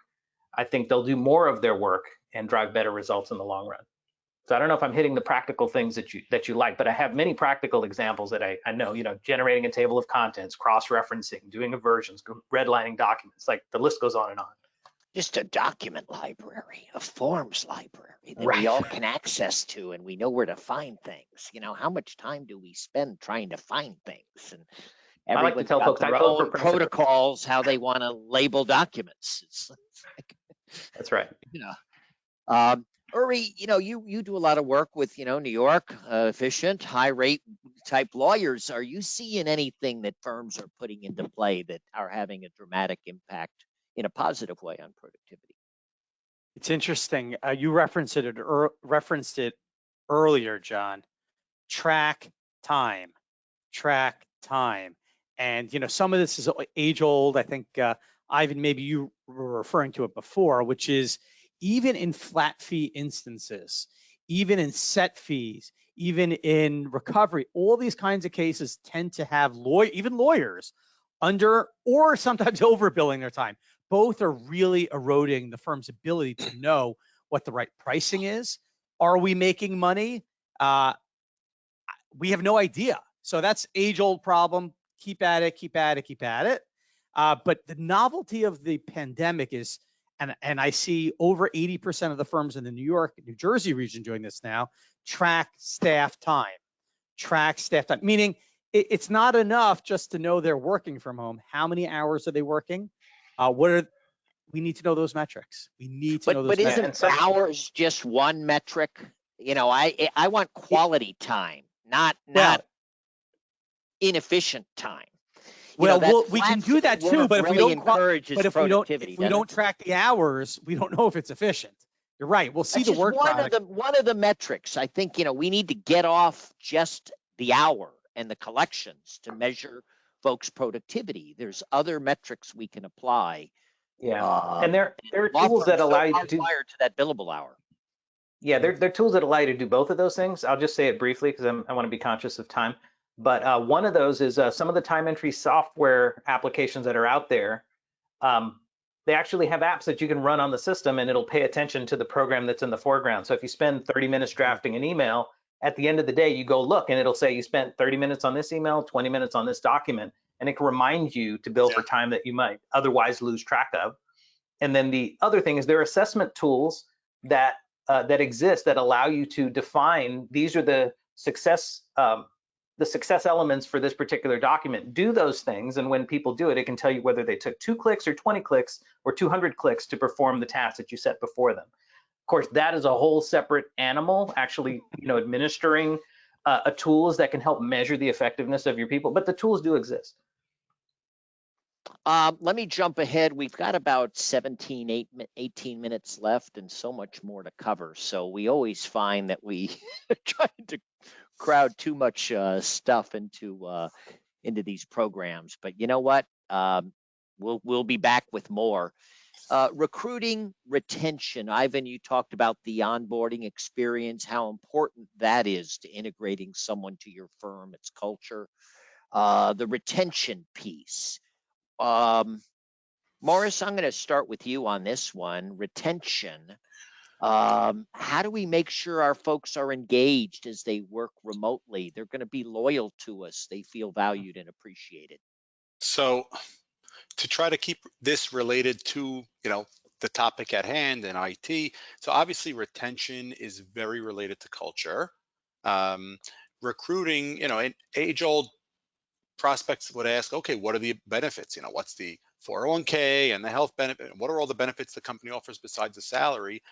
Speaker 2: I think they'll do more of their work and drive better results in the long run. So I don't know if I'm hitting the practical things that you like, but I have many practical examples that I know, generating a table of contents, cross-referencing, doing aversions, redlining documents, like the list goes on and on.
Speaker 1: Just a document library, a forms library that
Speaker 2: Right.
Speaker 1: we all can access to, and we know where to find things. How much time do we spend trying to find things? And
Speaker 2: I like to tell folks,
Speaker 1: their own protocols, how they want to label documents. It's like,
Speaker 2: that's right.
Speaker 1: Uri, you do a lot of work with, New York, efficient, high rate type lawyers. Are you seeing anything that firms are putting into play that are having a dramatic impact in a positive way on productivity?
Speaker 4: It's interesting. You referenced it earlier, John. Track time. And some of this is age old. I think Ivan, maybe you were referring to it before, which is even in flat fee instances, even in set fees, even in recovery, all these kinds of cases tend to have even lawyers under or sometimes overbilling their time. Both are really eroding the firm's ability to know what the right pricing is. Are we making money? We have no idea. So that's age-old problem. Keep at it, keep at it, keep at it. But the novelty of the pandemic is, and I see over 80% of the firms in the New York, New Jersey region doing this now, track staff time. Track staff time, meaning it's not enough just to know they're working from home. How many hours are they working? We need to know those metrics. We need to know those
Speaker 1: But
Speaker 4: metrics.
Speaker 1: isn't hours just one metric? You know, I want quality time, not inefficient time.
Speaker 4: We can do that too, but if we don't
Speaker 1: encourages productivity,
Speaker 4: if we don't track the hours, we don't know if it's efficient. You're right. We'll see
Speaker 1: that's
Speaker 4: the work product.
Speaker 1: One of the metrics. I think, we need to get off just the hour and the collections to measure folks' productivity. There's other metrics we can apply.
Speaker 2: Yeah, and there are tools that allow you to do
Speaker 1: to that billable hour.
Speaker 2: Yeah, there are tools that allow you to do both of those things. I'll just say it briefly because I want to be conscious of time. But one of those is some of the time entry software applications that are out there. They actually have apps that you can run on the system, and it'll pay attention to the program that's in the foreground. So if you spend 30 minutes drafting an email, at the end of the day, you go look, and it'll say you spent 30 minutes on this email, 20 minutes on this document, and it can remind you to bill for time that you might otherwise lose track of. And then the other thing is there are assessment tools that exist that allow you to define these are the success elements for this particular document. Do those things, and when people do it, it can tell you whether they took 2 clicks or 20 clicks or 200 clicks to perform the task that you set before them. Of course, that is a whole separate animal, actually, administering tools that can help measure the effectiveness of your people, but the tools do exist.
Speaker 1: Let me jump ahead. We've got about 18 minutes left and so much more to cover. So we always find that we try to crowd too much stuff into these programs. But you know what? We'll be back with more. Recruiting, retention. Ivan, you talked about the onboarding experience, how important that is to integrating someone to your firm, its culture. The retention piece. Morris, I'm going to start with you on this one. Retention. How do we make sure our folks are engaged as they work remotely? They're going to be loyal to us. They feel valued and appreciated.
Speaker 3: So to try to keep this related to, the topic at hand in IT. So obviously retention is very related to culture. Recruiting, and age-old prospects would ask, okay, what are the benefits? What's the 401k and the health benefit? What are all the benefits the company offers besides the salary?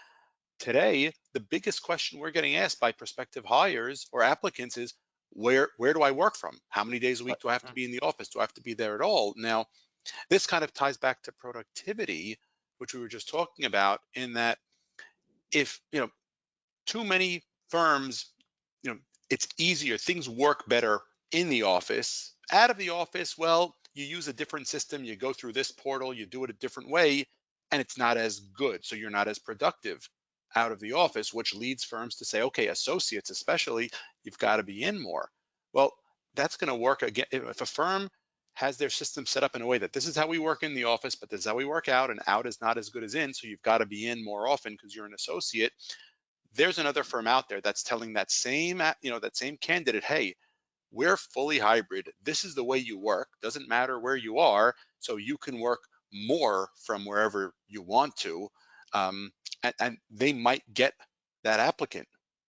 Speaker 3: Today, the biggest question we're getting asked by prospective hires or applicants is, where do I work from? How many days a week do I have to be in the office? Do I have to be there at all? Now, this kind of ties back to productivity, which we were just talking about, in that if, too many firms, it's easier, things work better in the office. Out of the office, well, you use a different system, you go through this portal, you do it a different way, and it's not as good. So you're not as productive out of the office, which leads firms to say, okay, associates especially, you've got to be in more. Well, that's going to work again. If a firm has their system set up in a way that this is how we work in the office, but this is how we work out, and out is not as good as in, so you've got to be in more often because you're an associate. There's another firm out there that's telling that same candidate, hey, we're fully hybrid. This is the way you work. Doesn't matter where you are, so you can work more from wherever you want to. And they might get that applicant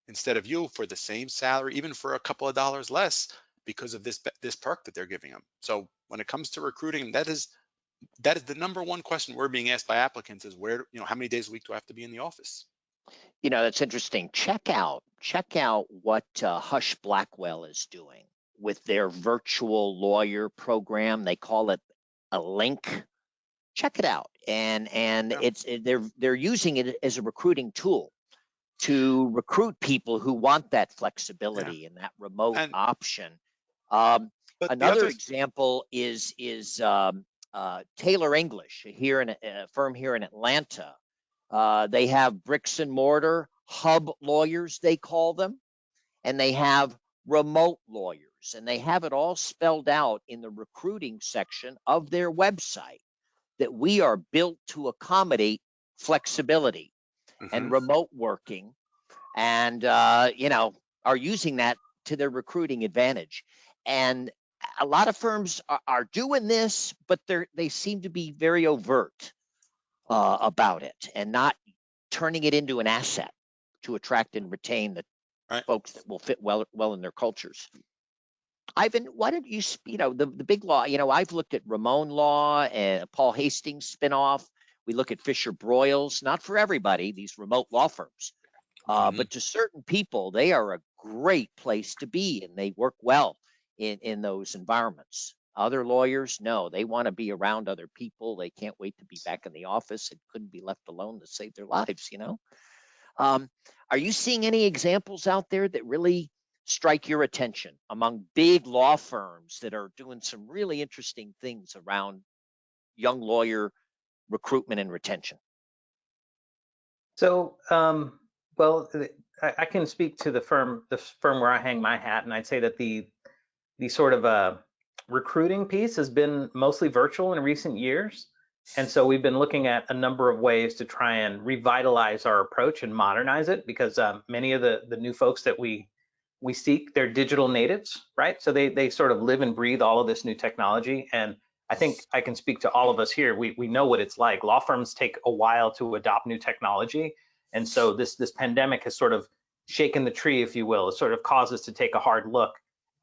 Speaker 3: instead of you for the same salary, even for a couple of dollars less, because of this perk that they're giving them. So when it comes to recruiting, that is the number one question we're being asked by applicants is how many days a week do I have to be in the office?
Speaker 1: That's interesting. Check out what Hush Blackwell is doing with their virtual lawyer program. They call it a link. Check it out, and they're using it as a recruiting tool to recruit people who want that flexibility and that remote option. Another example is Taylor English here in a firm here in Atlanta. They have bricks and mortar hub lawyers, they call them, and they have remote lawyers, and they have it all spelled out in the recruiting section of their website that we are built to accommodate flexibility and remote working, and are using that to their recruiting advantage. And a lot of firms are doing this, but they seem to be very overt about it and not turning it into an asset to attract and retain the
Speaker 3: Right.
Speaker 1: folks that will fit well in their cultures. Ivan, why don't you, the big law, I've looked at Ramon Law and Paul Hastings spinoff. We look at Fisher Broyles, not for everybody, these remote law firms. But to certain people, they are a great place to be, and they work well in those environments. Other lawyers, no, they want to be around other people. They can't wait to be back in the office and couldn't be left alone to save their lives, Are you seeing any examples out there that really strike your attention among big law firms that are doing some really interesting things around young lawyer recruitment and retention?
Speaker 2: So, well, I can speak to the firm where I hang my hat, and I'd say that the sort of recruiting piece has been mostly virtual in recent years. And so we've been looking at a number of ways to try and revitalize our approach and modernize it, because many of the new folks that we seek, they're digital natives, right? So they sort of live and breathe all of this new technology. And I think I can speak to all of us here. We know what it's like. Law firms take a while to adopt new technology. And so this pandemic has sort of shaken the tree, if you will. It sort of caused us to take a hard look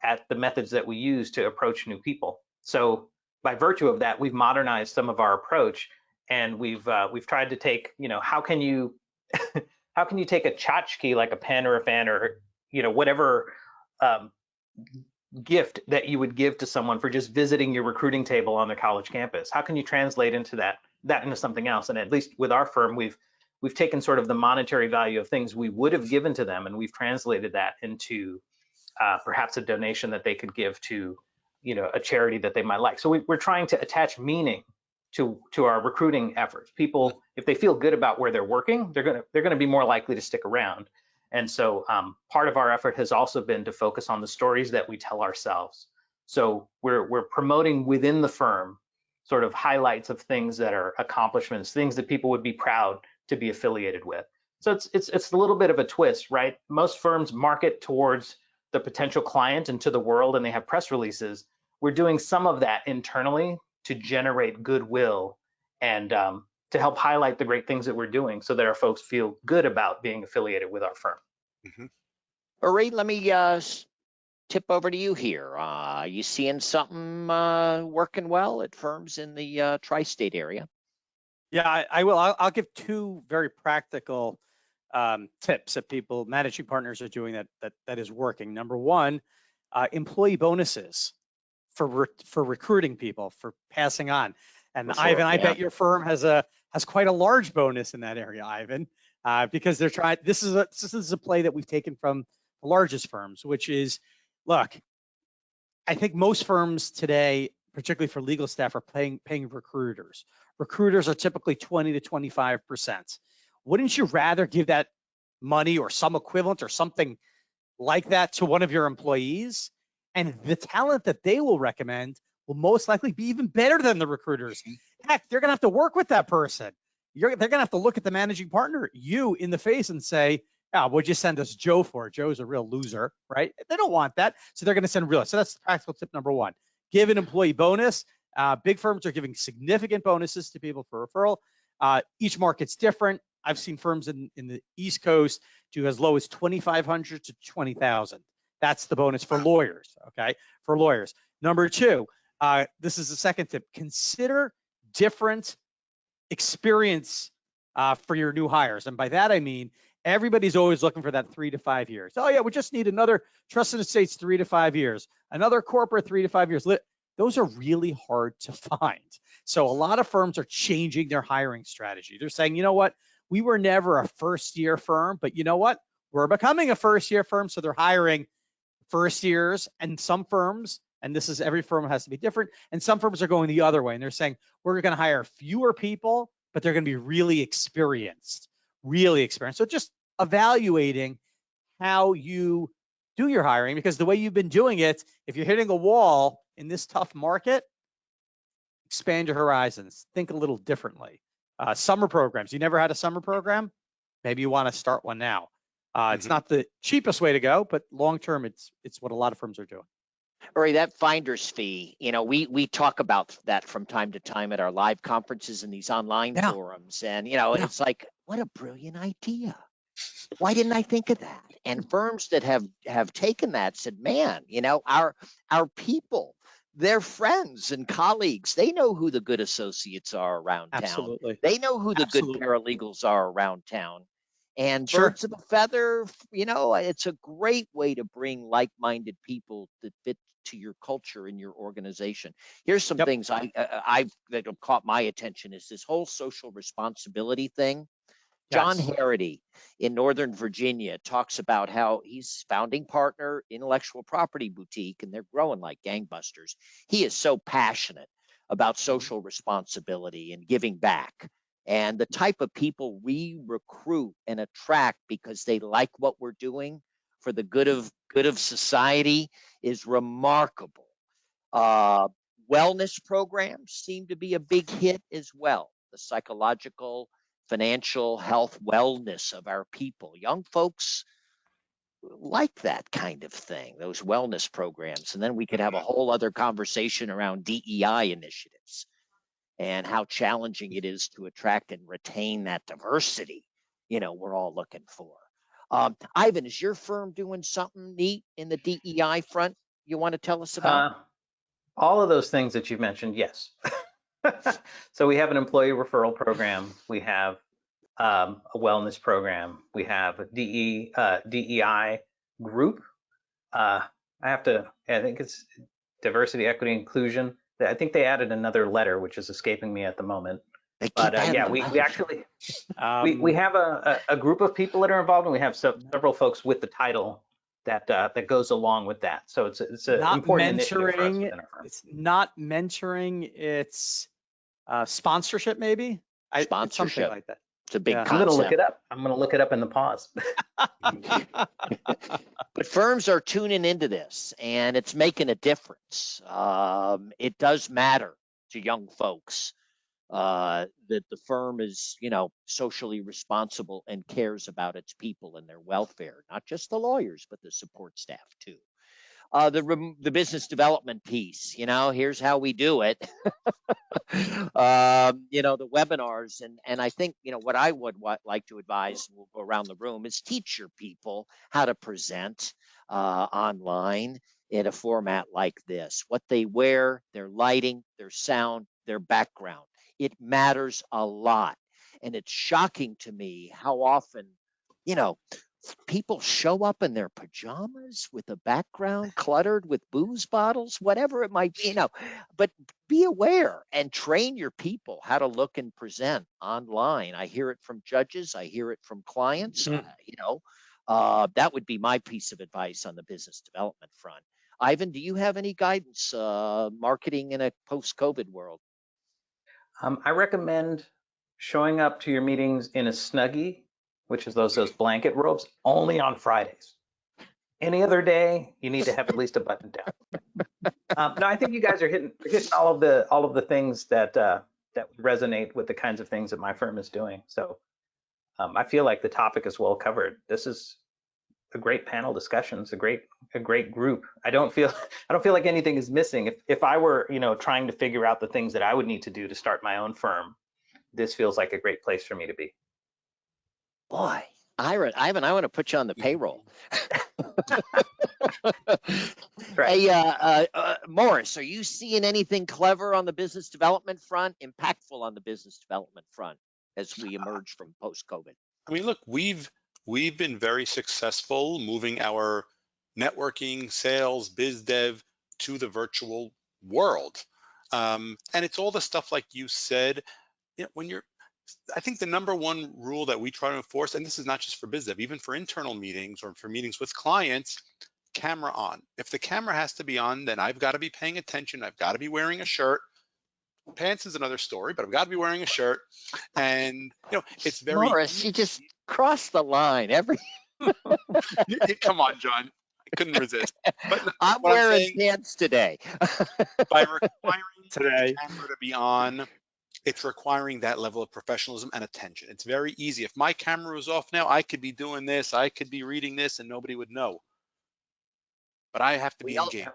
Speaker 2: at the methods that we use to approach new people. So by virtue of that, we've modernized some of our approach, and we've tried to take, how can you take a tchotchke, like a pen or a fan or whatever gift that you would give to someone for just visiting your recruiting table on their college campus? How can you translate into that into something else? And at least with our firm, we've taken sort of the monetary value of things we would have given to them, and we've translated that into perhaps a donation that they could give to, a charity that they might like. So we're trying to attach meaning to our recruiting efforts. People, if they feel good about where they're working, they're gonna be more likely to stick around. And so part of our effort has also been to focus on the stories that we tell ourselves. So we're promoting within the firm sort of highlights of things that are accomplishments, things that people would be proud to be affiliated with. So it's a little bit of a twist, right? Most firms market towards the potential client and to the world, and they have press releases. We're doing some of that internally to generate goodwill and to help highlight the great things that we're doing, so that our folks feel good about being affiliated with our firm.
Speaker 1: Uri, let me tip over to you here. Are you seeing something working well at firms in the tri-state area?
Speaker 4: Yeah, I will. I'll give two very practical tips that managing partners are doing that is working. Number one, employee bonuses for recruiting people, for passing on. And
Speaker 1: Sure,
Speaker 4: Ivan,
Speaker 1: yeah.
Speaker 4: I bet your firm has quite a large bonus in that area, Ivan, because they're trying. This is a play that we've taken from the largest firms, which is, look, I think most firms today, particularly for legal staff, are paying recruiters. Recruiters are typically 20 to 25%. Wouldn't you rather give that money or some equivalent or something like that to one of your employees? And the talent that they will recommend will most likely be even better than the recruiters. Heck, they're going to have to work with that person. They're going to have to look at the managing partner, you, in the face and say, what'd you send us Joe for? Joe's a real loser, right? They don't want that. So they're going to send real. So that's practical tip number one. Give an employee bonus. Big firms are giving significant bonuses to people for referral. Each market's different. I've seen firms in the East Coast do as low as $2,500 to $20,000. That's the bonus for lawyers, okay? For lawyers. Number two, this is the second tip. Consider different experience for your new hires. And by that, I mean, everybody's always looking for that 3 to 5 years. Oh yeah, we just need another trusted estates 3 to 5 years, another corporate 3 to 5 years. Those are really hard to find. So a lot of firms are changing their hiring strategy. They're saying, you know what? We were never a first year firm, but you know what? We're becoming a first year firm. So they're hiring first years, and some firms, and this is every firm has to be different, and some firms are going the other way. And they're saying, we're going to hire fewer people, but they're going to be really experienced. So just evaluating how you do your hiring, because the way you've been doing it, if you're hitting a wall in this tough market, expand your horizons, think a little differently. Summer programs, you never had a summer program? Maybe you want to start one now. It's not the cheapest way to go, but long-term, it's what a lot of firms are doing.
Speaker 1: Or that finder's fee, we talk about that from time to time at our live conferences and these online
Speaker 4: Yeah.
Speaker 1: forums. And,
Speaker 4: Yeah.
Speaker 1: it's like, what a brilliant idea. Why didn't I think of that? And firms that have taken that said, man, our people, their friends and colleagues, they know who the good associates are around town.
Speaker 4: Absolutely.
Speaker 1: They know who the
Speaker 4: Absolutely.
Speaker 1: good paralegals are around town. And
Speaker 4: Sure.
Speaker 1: birds of a feather, it's a great way to bring like-minded people that fit to your culture in your organization. Here's some
Speaker 4: Yep.
Speaker 1: things that have caught my attention is this whole social responsibility thing. John
Speaker 4: Yes.
Speaker 1: Harity in Northern Virginia talks about how he's founding partner intellectual property boutique, and they're growing like gangbusters. He is so passionate about social responsibility and giving back. And the type of people we recruit and attract because they like what we're doing for the good of society is remarkable. Uh, Wellness programs seem to be a big hit as well. The psychological, financial health, wellness of our people. Young folks like that kind of thing, those wellness programs. And then we could have a whole other conversation around DEI initiatives and how challenging it is to attract and retain that diversity, we're all looking for. Ivan, is your firm doing something neat in the DEI front you want to tell us about?
Speaker 2: All of those things that you've mentioned, yes. So we have an employee referral program. We have a wellness program. We have a DEI group. I think it's diversity, equity, inclusion. I think they added another letter, which is escaping me at the moment. But yeah, we actually, we have a group of people that are involved, and we have several folks with the title that goes along with that. So it's an
Speaker 4: not
Speaker 2: important initiative for us
Speaker 4: mentoring.
Speaker 2: within our firm.
Speaker 4: It's not mentoring. It's sponsorship, maybe. It's something like that.
Speaker 1: It's a big
Speaker 4: Yeah.
Speaker 1: concept.
Speaker 2: I'm going to look it up. I'm going to look it up in the pause.
Speaker 1: But firms are tuning into this, and it's making a difference. It does matter to young folks that the firm is, socially responsible and cares about its people and their welfare, not just the lawyers, but the support staff too. The business development piece, here's how we do it. The webinars, and I think, what I would like to advise, we'll go around the room, is teach your people how to present online in a format like this. What they wear, their lighting, their sound, their background. It matters a lot. And it's shocking to me how often, people show up in their pajamas with a background cluttered with booze bottles, whatever it might be, but be aware and train your people how to look and present online. I hear it from judges. I hear it from clients, that would be my piece of advice on the business development front. Ivan, do you have any guidance, marketing in a post-COVID world?
Speaker 2: I recommend showing up to your meetings in a Snuggie, which is those blanket robes, only on Fridays. Any other day, you need to have at least a button down. No, I think you guys are hitting all of the things that resonate with the kinds of things that my firm is doing. So I feel like the topic is well covered. This is a great panel discussion. It's a great group. I don't feel like anything is missing. If I were, trying to figure out the things that I would need to do to start my own firm, this feels like a great place for me to be.
Speaker 1: Boy, Ivan, I want to put you on the payroll.
Speaker 2: Right.
Speaker 1: Hey, Morris, are you seeing anything clever on the business development front, impactful on the business development front as we emerge from post-COVID?
Speaker 3: I mean, look, we've been very successful moving our networking, sales, biz dev to the virtual world. And it's all the stuff like you said, I think the number one rule that we try to enforce, and this is not just for biz dev, even for internal meetings or for meetings with clients, camera on. If the camera has to be on, then I've got to be paying attention. I've got to be wearing a shirt. Pants is another story, but I've got to be wearing a shirt. And it's very
Speaker 1: Morris, you just crossed the line.
Speaker 3: Come on, John. I couldn't resist. But
Speaker 1: I'm wearing pants today.
Speaker 3: By requiring the camera to be on, it's requiring that level of professionalism and attention. It's very easy. If my camera was off now, I could be doing this, I could be reading this, and nobody would know. But I have to be engaged.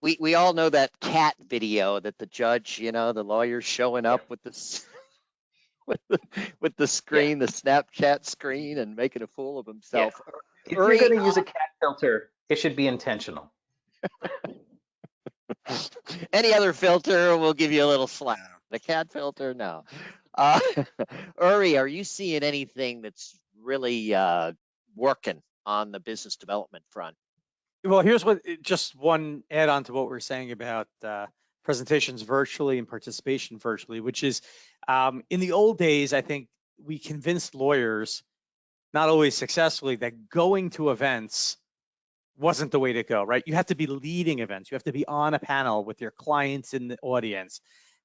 Speaker 1: we all know that cat video that the judge, the lawyer's showing up with this with the
Speaker 2: Yeah.
Speaker 1: screen, the Snapchat screen, and making a fool of
Speaker 2: Yeah.
Speaker 1: himself.
Speaker 2: If you're
Speaker 1: Uri,
Speaker 2: going to use a cat filter, it should be intentional.
Speaker 1: any other filter will give you a little slack. The cat filter, no. Uh, Uri, are you seeing anything that's really working on the business development front?
Speaker 4: Well, here's just one add on to what we're saying about presentations virtually and participation virtually, which is in the old days, I think we convinced lawyers, not always successfully, that going to events wasn't the way to go, right? You have to be leading events. You have to be on a panel with your clients in the audience.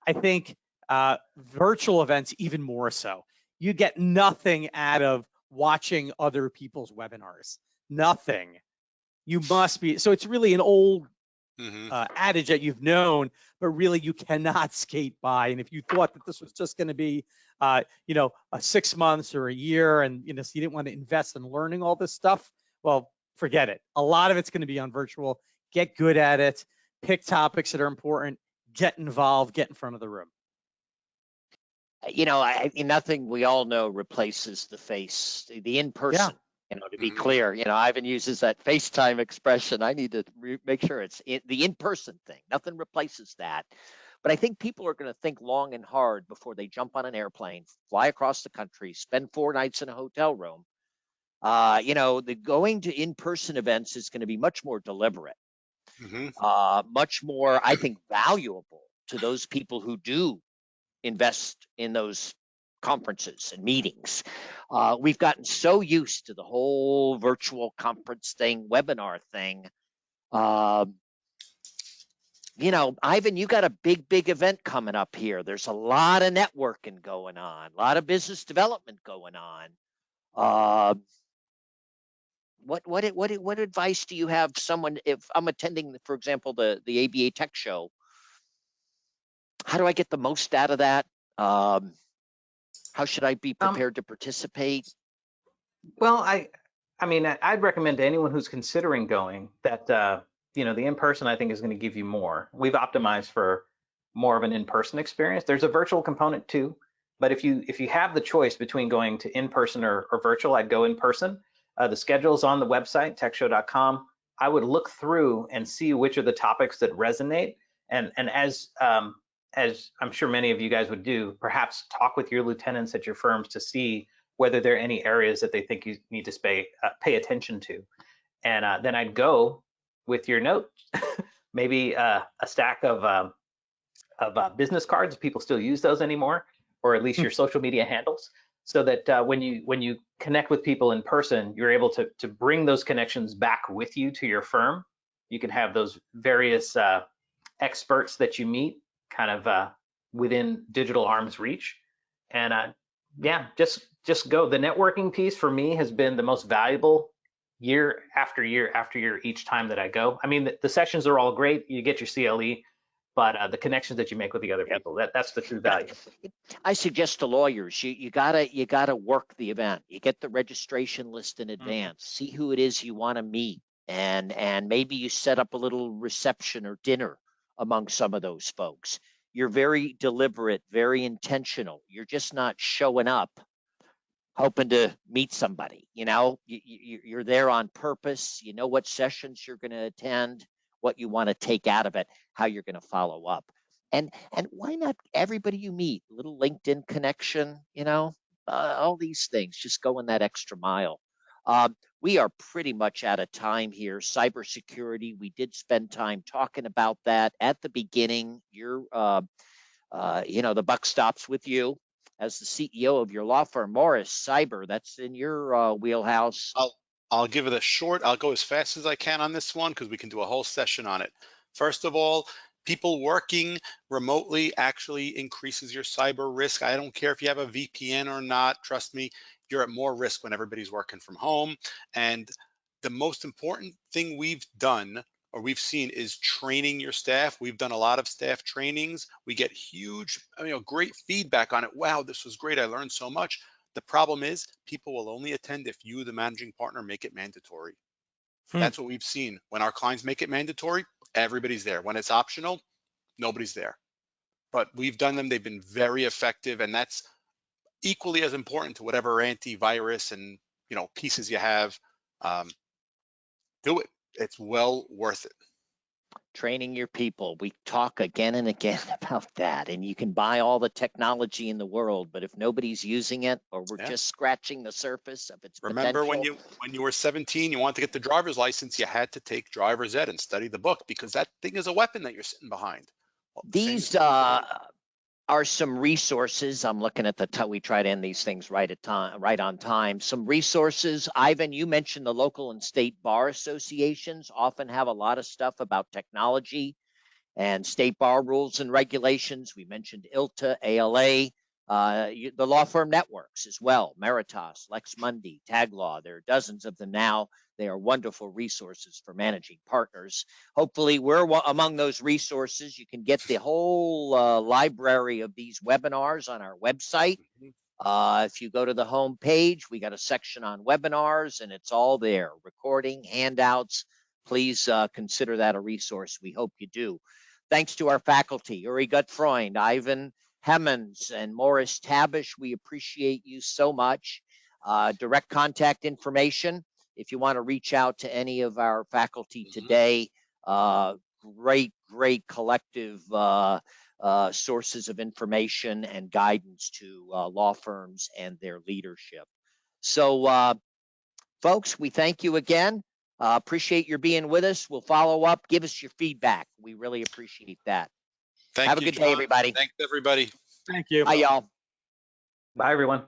Speaker 4: I think virtual events, even more so. You get nothing out of watching other people's webinars. Nothing. You must be. So it's really an old adage that you've known, but really you cannot skate by. And if you thought that this was just going to be, a 6 months or a year, and so you didn't want to invest in learning all this stuff, well, forget it. A lot of it's going to be on virtual. Get good at it. Pick topics that are important. Get involved. Get in front of the room.
Speaker 1: Nothing we all know replaces the face, the in-person. To be clear, Ivan uses that FaceTime expression. I need to make sure it's the in-person thing. Nothing replaces that. But I think people are going to think long and hard before they jump on an airplane, fly across the country, spend 4 nights in a hotel room. The going to in-person events is going to be much more deliberate, much more, I think, valuable to those people who do invest in those conferences and meetings. We've gotten so used to the whole virtual conference thing, webinar thing. Ivan, you got a big event coming up here. There's a lot of networking going on, a lot of business development going on. What advice do you have someone, if I'm attending, for example, the ABA Tech Show? How do I get the most out of that? How should I be prepared to participate?
Speaker 2: Well, I'd recommend to anyone who's considering going that, the in-person I think is going to give you more. We've optimized for more of an in-person experience. There's a virtual component too, but if you have the choice between going to in-person or virtual, I'd go in person. The schedule is on the website, techshow.com. I would look through and see which are the topics that resonate. And as I'm sure many of you guys would do, perhaps talk with your lieutenants at your firms to see whether there are any areas that they think you need to pay attention to. And then I'd go with your note, maybe a stack of business cards, if people still use those anymore, or at least your social media handles, so that when you connect with people in person, you're able to bring those connections back with you to your firm. You can have those various experts that you meet kind of within digital arm's reach. And just go. The networking piece for me has been the most valuable year after year after year each time that I go. I mean, the sessions are all great. You get your CLE, but the connections that you make with the other people, that's the true value.
Speaker 1: I suggest to lawyers, you gotta work the event. You get the registration list in advance, see who it is you want to meet, and maybe you set up a little reception or dinner among some of those folks. You're very deliberate, very intentional. You're just not showing up hoping to meet somebody. You're there on purpose. You know what sessions you're going to attend, what you want to take out of it, how you're going to follow up. And why not everybody you meet, a little LinkedIn connection, all these things, just going that extra mile. We are pretty much out of time here. Cybersecurity, we did spend time talking about that at the beginning. You're, the buck stops with you as the CEO of your law firm, Morris Cyber. That's in your wheelhouse.
Speaker 3: I'll give it a short. I'll go as fast as I can on this one because we can do a whole session on it. First of all, people working remotely actually increases your cyber risk. I don't care if you have a VPN or not. Trust me, you're at more risk when everybody's working from home. And the most important thing we've done or we've seen is training your staff. We've done a lot of staff trainings. We get huge, great feedback on it. Wow, this was great. I learned so much. The problem is people will only attend if you, the managing partner, make it mandatory. That's what we've seen. When our clients make it mandatory, everybody's there. When it's optional, nobody's there. But we've done them. They've been very effective, and that's equally as important to whatever antivirus and pieces you have. Do it. It's well worth it.
Speaker 1: Training your people. We talk again and again about that, and you can buy all the technology in the world, but if nobody's using it, or we're just scratching the surface of its
Speaker 3: Remember
Speaker 1: potential.
Speaker 3: when you were 17, you wanted to get the driver's license, you had to take driver's ed and study the book, because that thing is a weapon that you're sitting behind. Well,
Speaker 1: These are some resources. I'm looking at we try to end these things right on time. Some resources. Ivan, you mentioned the local and state bar associations often have a lot of stuff about technology and state bar rules and regulations. We mentioned ILTA, ALA, the law firm networks as well, Meritas, Lex Mundi, Tag Law. There are dozens of them now. They are wonderful resources for managing partners. Hopefully, we're among those resources. You can get the whole library of these webinars on our website. If you go to the home page, we got a section on webinars, and it's all there, recording, handouts. Please consider that a resource. We hope you do. Thanks to our faculty, Uri Gutfreund, Ivan Hemmans, and Morris Tabush. We appreciate you so much. Direct contact information, if you want to reach out to any of our faculty today. Great collective sources of information and guidance to law firms and their leadership. So, folks, we thank you again. Appreciate your being with us. We'll follow up. Give us your feedback. We really appreciate that.
Speaker 3: Thank
Speaker 1: Have a
Speaker 3: you,
Speaker 1: good
Speaker 3: John.
Speaker 1: day, everybody.
Speaker 3: Thanks, everybody.
Speaker 4: Thank you.
Speaker 1: Bye, y'all.
Speaker 2: Bye, everyone.